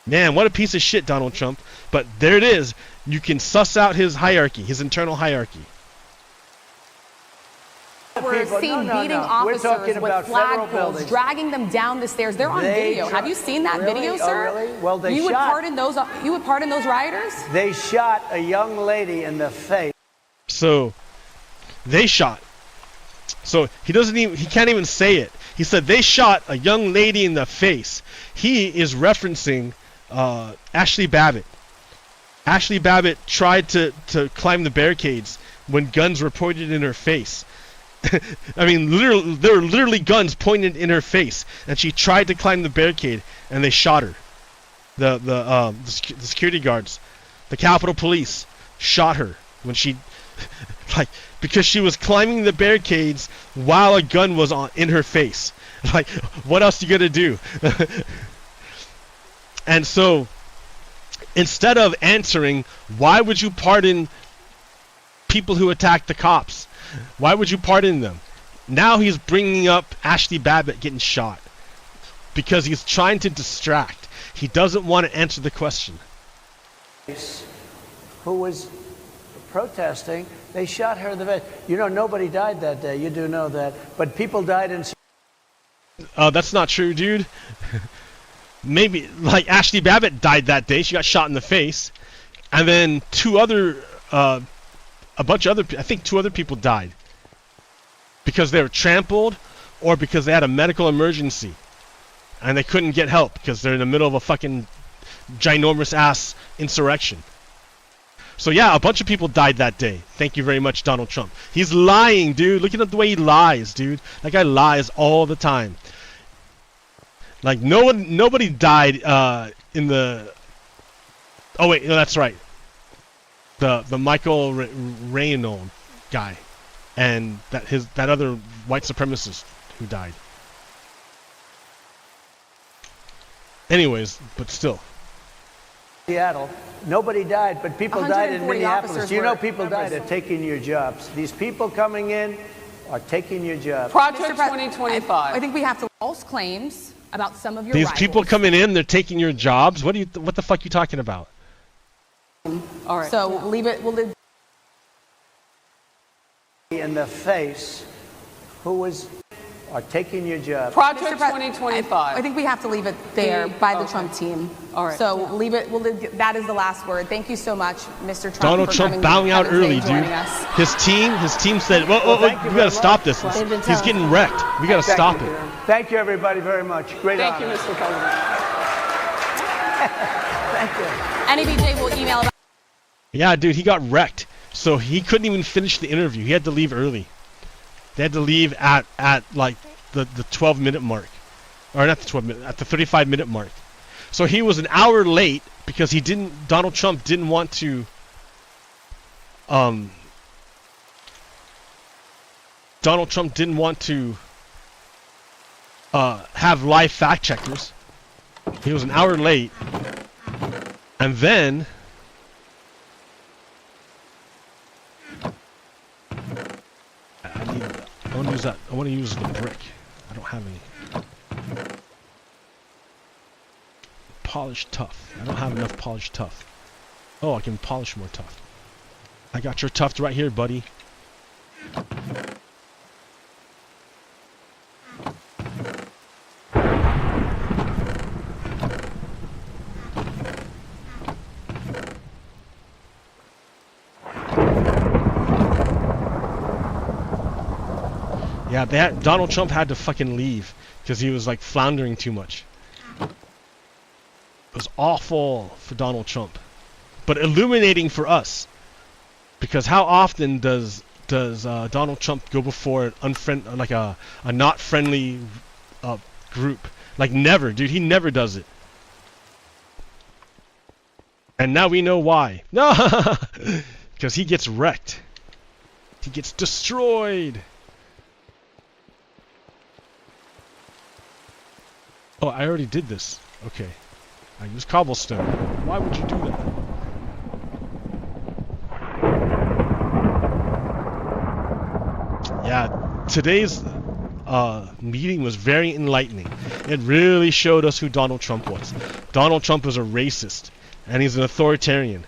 Man, what a piece of shit, Donald Trump. But there it is. You can suss out his hierarchy, his internal hierarchy. We're seen beating officers with flagpoles, dragging them down the stairs. They're on video. Have you seen that video, sir? Oh, really? Well, you would pardon those rioters? They shot a young lady in the face. So they shot. So he can't even say it. He said they shot a young lady in the face. He is referencing Ashley Babbitt. Ashley Babbitt tried to climb the barricades when guns were pointed in her face. I mean, literally, there were literally guns pointed in her face, and she tried to climb the barricade, and they shot her. The security guards, the Capitol Police, shot her when she, like, because she was climbing the barricades while a gun was in her face. Like, what else you gonna do? And so, instead of answering, why would you pardon people who attacked the cops? Why would you pardon them? Now he's bringing up Ashley Babbitt getting shot because he's trying to distract. He doesn't want to answer the question. Who was protesting? They shot her in the face. You know, nobody died that day. You do know that. But people died in... That's not true, dude. Maybe, like, Ashley Babbitt died that day. She got shot in the face. And then I think two other people died because they were trampled or because they had a medical emergency and they couldn't get help because they're in the middle of a fucking ginormous ass insurrection. So yeah, a bunch of people died that day. Thank you very much, Donald Trump. He's lying, dude. Look at the way he lies, dude. That guy lies all the time. Like, nobody died in the... Oh wait, no, that's right. The Michael RADEON guy, and that other white supremacist who died. Anyways, but still. Seattle, nobody died, but people died in Minneapolis. You know, people died at taking your jobs. These people coming in are taking your jobs. Project 2025. I think we have to false claims about some of your These rivals. people coming in, they're taking your jobs. What the fuck you talking about? All right. So leave it. We'll leave. In the face, who was are taking your job. Project Mr. Pres- 2025. I think we have to leave it there by the Okay. Trump team. All right. So leave it. That is the last word. Thank you so much, Mr. Trump. Donald for Trump coming bowing out today early, and dude. joining us. His team said, "Well, thank you we very gotta stop much. this. They've been He's telling getting us. wrecked. We gotta stop it." Thank you, everybody, very much. Great Thank honor. you, Mr. President. Thank you. NABJ will email about Yeah, dude, he got wrecked. So he couldn't even finish the interview. He had to leave early. They had to leave at like the 12-minute mark, or not the 12-minute, at the 35-minute mark. So he was an hour late because Donald Trump didn't want to have live fact checkers. He was an hour late, and then I want to use that. I want to use the brick. I don't have any. Polished tough. I don't have enough polished tough. Oh, I can polish more tough. I got your tuft right here, buddy. Yeah, Donald Trump had to fucking leave because he was like floundering too much. It was awful for Donald Trump, but illuminating for us, because how often does Donald Trump go before a not friendly group? Like never, dude. He never does it. And now we know why. No, because he gets wrecked. He gets destroyed. Oh, I already did this. Okay. I use cobblestone. Why would you do that? Yeah, today's meeting was very enlightening. It really showed us who Donald Trump was. Donald Trump is a racist, and he's an authoritarian.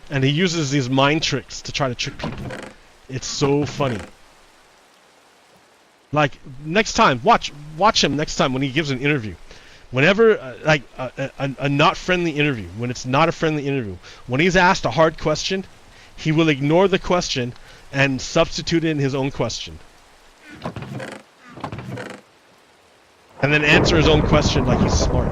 And he uses these mind tricks to try to trick people. It's so funny. Like, next time, watch him next time when he gives an interview. Whenever, a not friendly interview, when it's not a friendly interview, when he's asked a hard question, he will ignore the question and substitute in his own question. And then answer his own question like he's smart.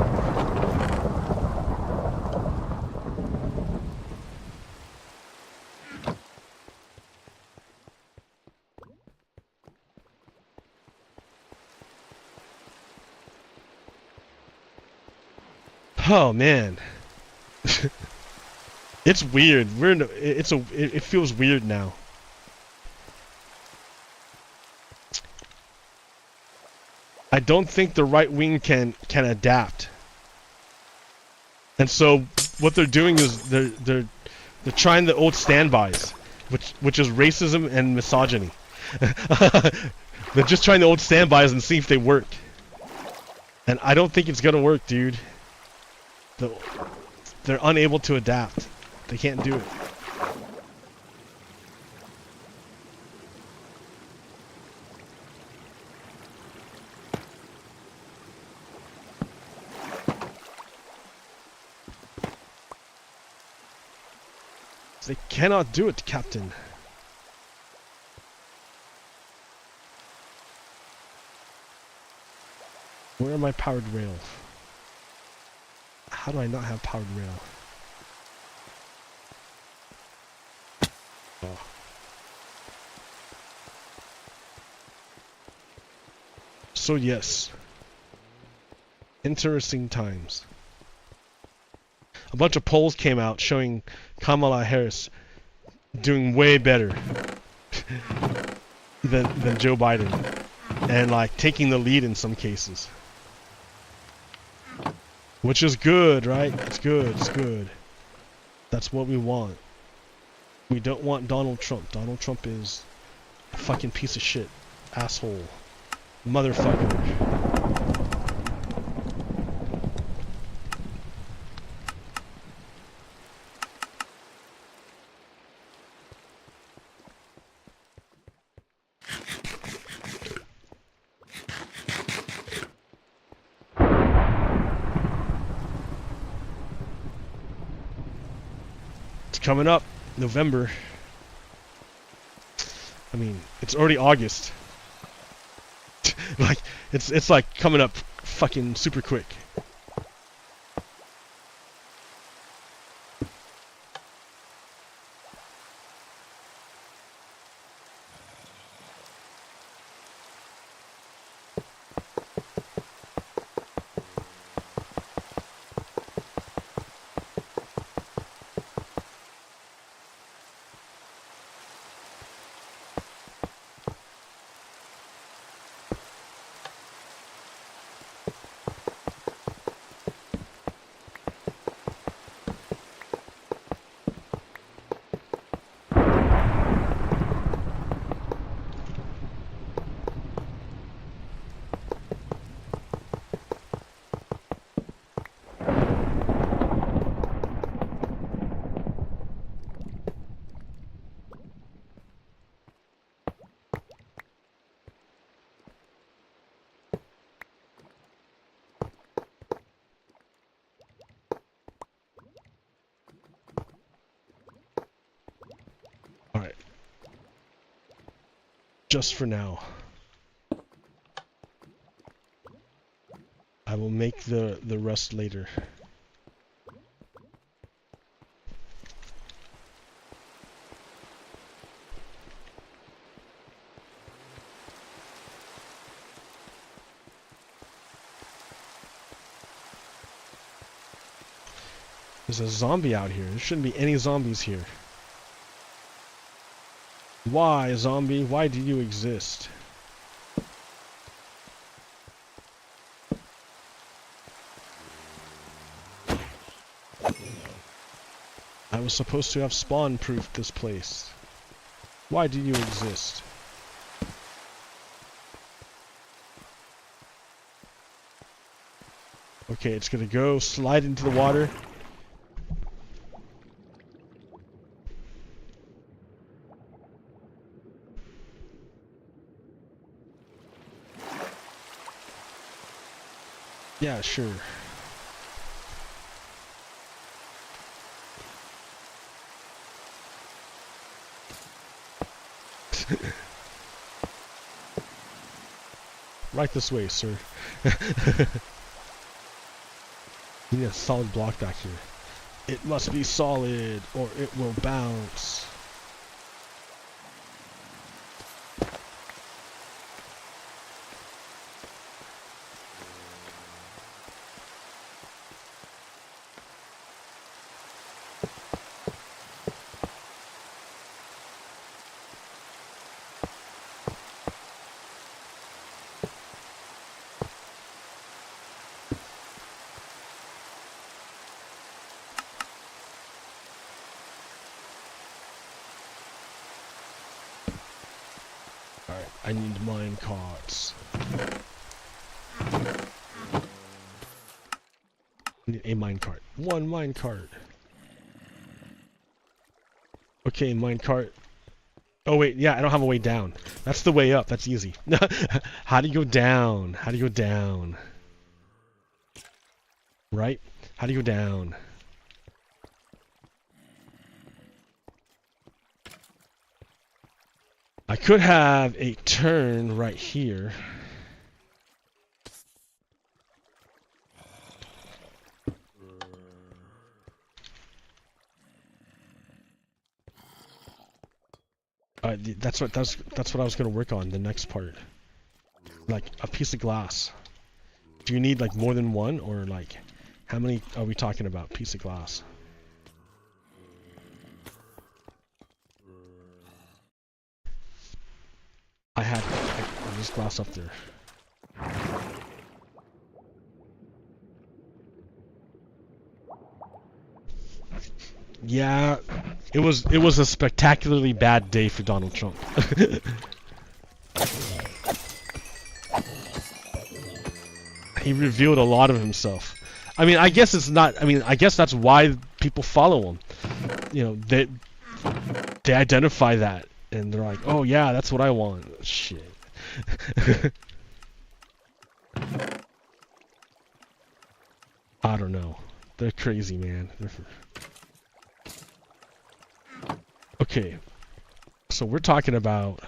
Oh man, it's weird. It feels weird now. I don't think the right wing can adapt, and so what they're doing is they're trying the old standbys, which is racism and misogyny. They're just trying the old standbys and see if they work, and I don't think it's gonna work, dude. They're unable to adapt. They can't do it. They cannot do it, Captain. Where are my powered rails? How do I not have powered rail? Oh. So yes. Interesting times. A bunch of polls came out showing Kamala Harris doing way better than Joe Biden, and like taking the lead in some cases. Which is good, right? It's good, it's good. That's what we want. We don't want Donald Trump. Donald Trump is a fucking piece of shit. Asshole. Motherfucker. It's coming up, November. I mean, it's already August. Like, it's like coming up fucking super quick. Alright. Just for now. I will make the rest later. There's a zombie out here. There shouldn't be any zombies here. Why, zombie? Why do you exist? I was supposed to have spawn-proofed this place. Why do you exist? Okay, it's gonna go slide into the water. Yeah, sure. Right this way, sir. We need a solid block back here. It must be solid, or it will bounce. Alright, I need mine carts. I need a minecart. One minecart. Okay, minecart. Oh wait, yeah, I don't have a way down. That's the way up, that's easy. How do you go down? How do you go down? Right? How do you go down? I could have a turn right here. That's what I was gonna work on, the next part. Like a piece of glass. Do you need like more than one, or like how many are we talking about? Piece of glass. I had this glass up there. Yeah, it was a spectacularly bad day for Donald Trump. He revealed a lot of himself. I mean, I guess it's not. I mean, I guess that's why people follow him. You know, they identify that. And they're like, oh yeah, that's what I want. Shit. I don't know. They're crazy, man. Okay, so we're talking about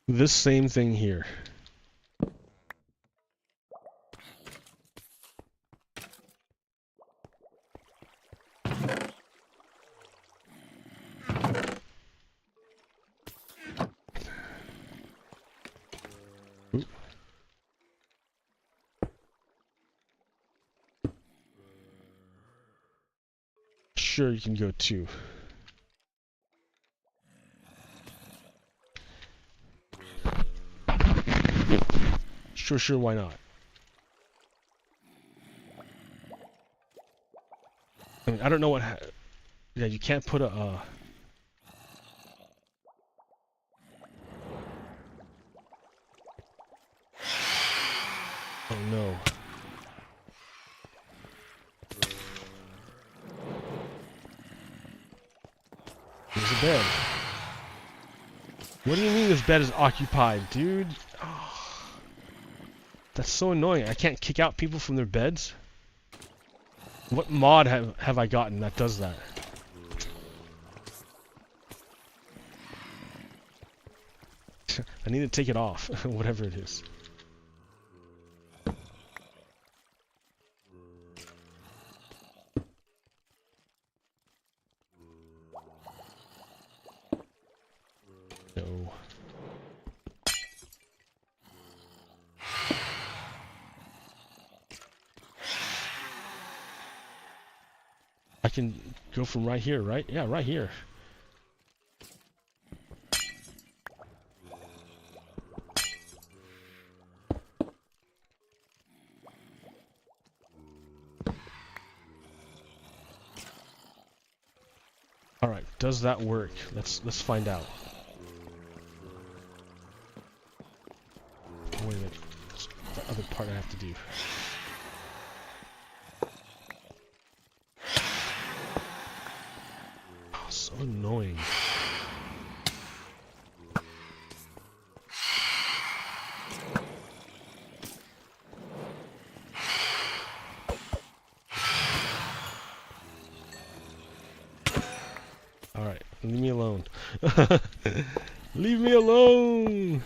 this same thing here. Oop. Sure, you can go too. Sure, why not? I mean, I don't know what. Yeah, you can't put a. Oh no. There's a bed. What do you mean this bed is occupied, dude? Oh, that's so annoying. I can't kick out people from their beds? What mod have I gotten that does that? I need to take it off, whatever it is. No. I can go from right here, right? Yeah, right here. All right, does that work? Let's find out. Wait a minute. What's the other part I have to do? Oh, so annoying. Alright, leave me alone. Leave me alone!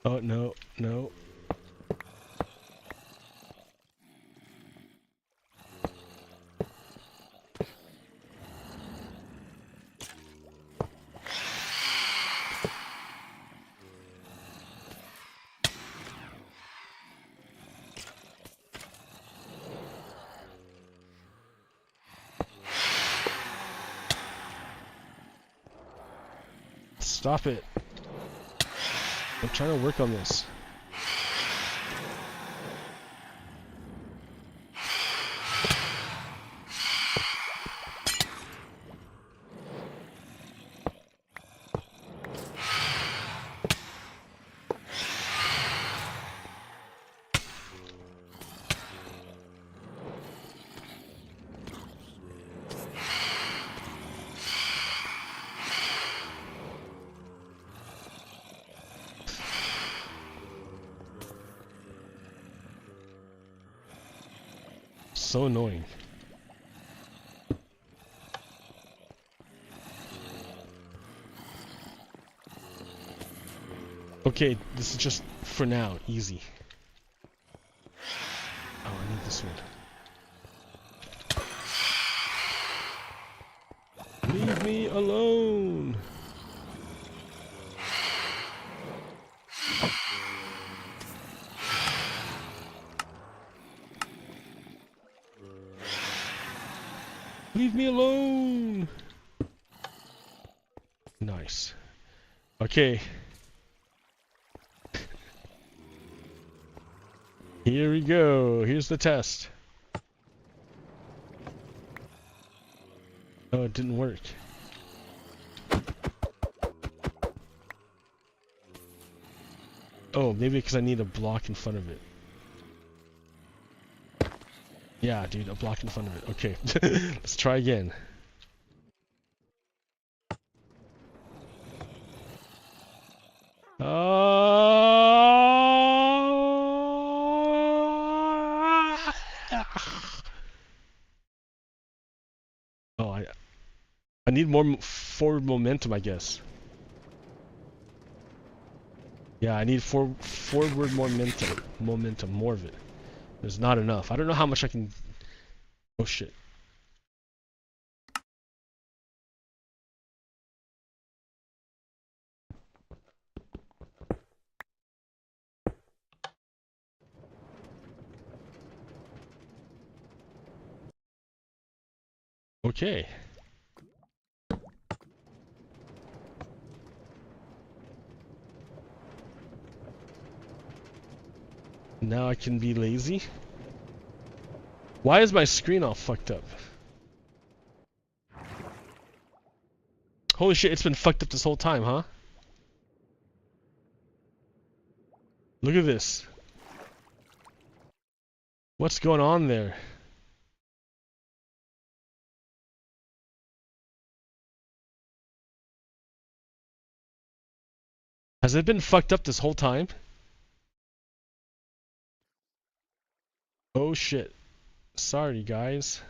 Oh, no, no. Stop it. I'm trying to work on this. So annoying. Okay, this is just for now, easy. Oh, I need this one. Leave me alone! Leave me alone! Nice. Okay. Here we go. Here's the test. Oh, it didn't work. Oh, maybe because I need a block in front of it. Yeah, dude, a block in front of it. Okay, let's try again. need more forward momentum, I guess. Yeah, I need forward momentum, more of it. There's not enough. I don't know how much I can. Oh shit. Okay. Now I can be lazy. Why is my screen all fucked up? Holy shit, it's been fucked up this whole time, huh? Look at this. What's going on there? Has it been fucked up this whole time? Oh shit. Sorry, guys.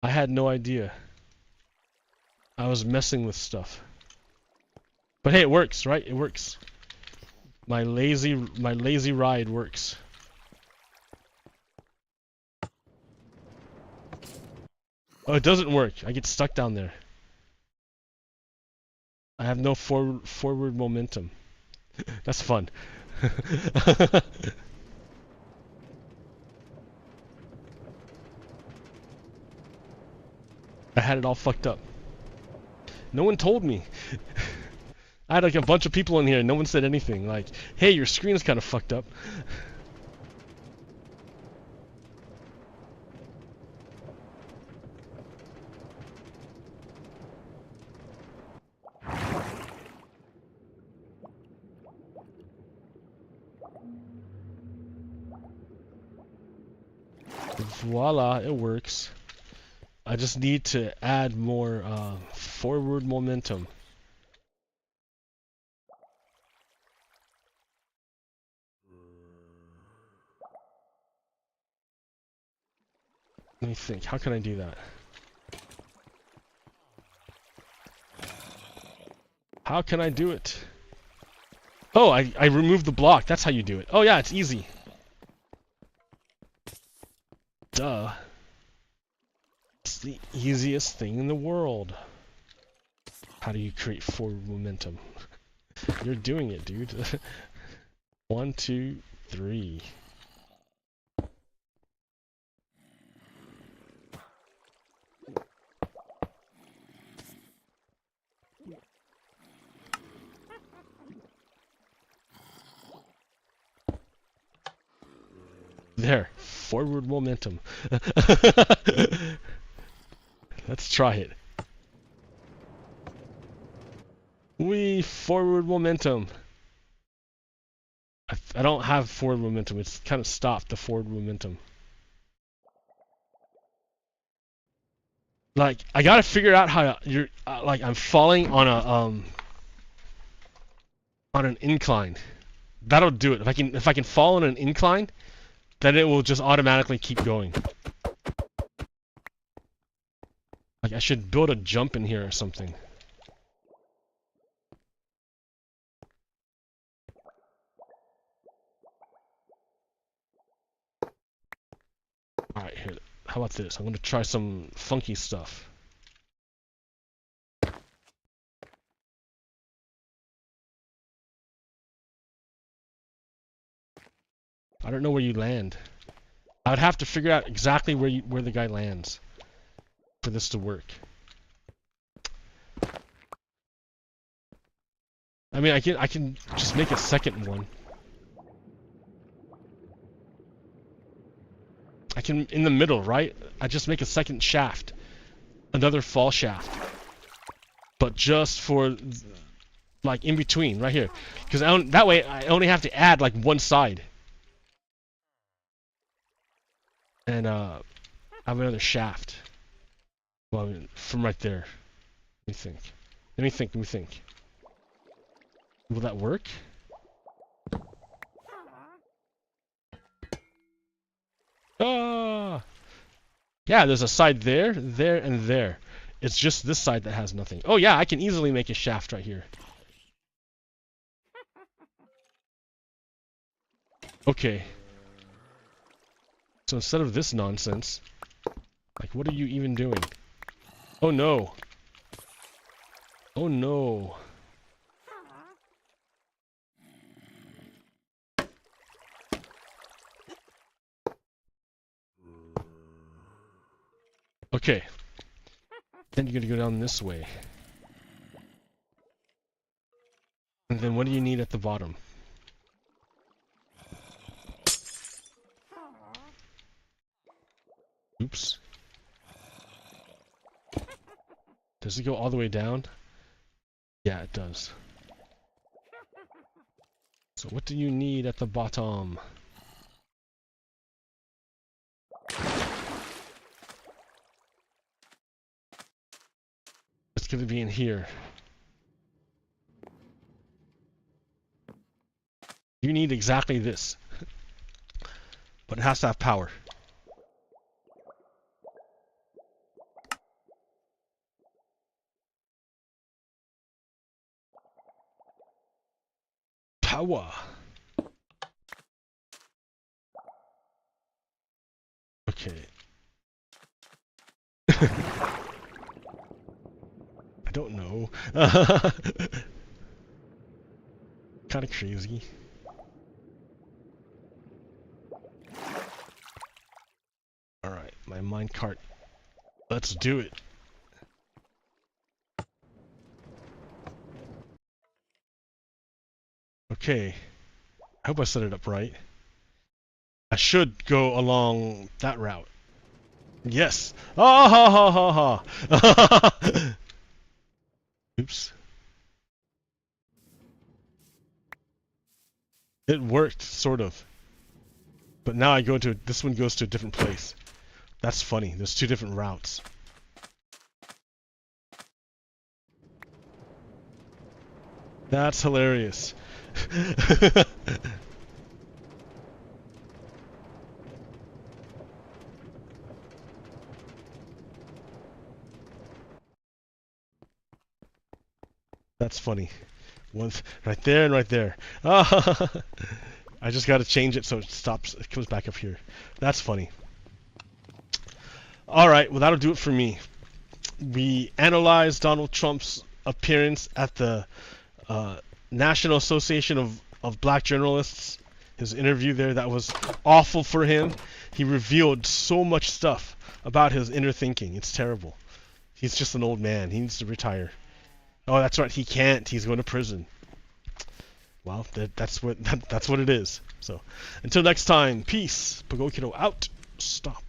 I had no idea. I was messing with stuff. But hey, it works, right? It works. My lazy ride works. Oh, it doesn't work. I get stuck down there. I have no forward momentum. That's fun. I had it all fucked up. No one told me. I had like a bunch of people in here and no one said anything. Like, hey, your screen is kind of fucked up. Voila, it works. I just need to add more forward momentum. Let me think, how can I do that? How can I do it? Oh, I removed the block. That's how you do it. Oh yeah, it's easy. Duh. It's the easiest thing in the world. How do you create forward momentum? You're doing it, dude. 1, 2, 3. There, forward momentum. Let's try it. Wee, forward momentum. I don't have forward momentum. It's kind of stopped the forward momentum. Like, I gotta figure out how you're like I'm falling on a on an incline. That'll do it. If I can fall on an incline, then it will just automatically keep going. Like I should build a jump in here or something. Alright, here. How about this? I'm gonna try some funky stuff. I don't know where you land. I would have to figure out exactly where the guy lands for this to work. I mean, I can just make a second one. I can in the middle, right? I just make a second shaft, another fall shaft, but just for like in between, right here, because that way I only have to add like one side. And I have another shaft. Well, I mean, from right there. Let me think. Let me think. Will that work? Ah! Yeah, there's a side there, there, and there. It's just this side that has nothing. Oh yeah, I can easily make a shaft right here. Okay. So instead of this nonsense, like, what are you even doing? Oh no. Oh no. Okay. Then you're gonna go down this way. And then what do you need at the bottom? Oops. Does it go all the way down? Yeah, it does. So what do you need at the bottom? It's gonna be in here. You need exactly this. But it has to have power. Power. Okay. I don't know. Kind of crazy. Alright, my minecart. Let's do it. Okay. I hope I set it up right. I should go along that route. Yes! Ah ha ha ha ha! Oops. It worked, sort of. But now I go to, this one goes to a different place. That's funny, there's two different routes. That's hilarious. That's funny. One right there and right there. Ah, I just got to change it so it stops. It comes back up here. That's funny. All right, well that'll do it for me. We analyzed Donald Trump's appearance at the National Association of Black Journalists. His interview there, that was awful for him. He revealed so much stuff about his inner thinking. It's terrible. He's just an old man. He needs to retire. Oh, that's right. He can't. He's going to prison. Well, that's what it is. So, until next time, peace. Pagokiro out. Stop.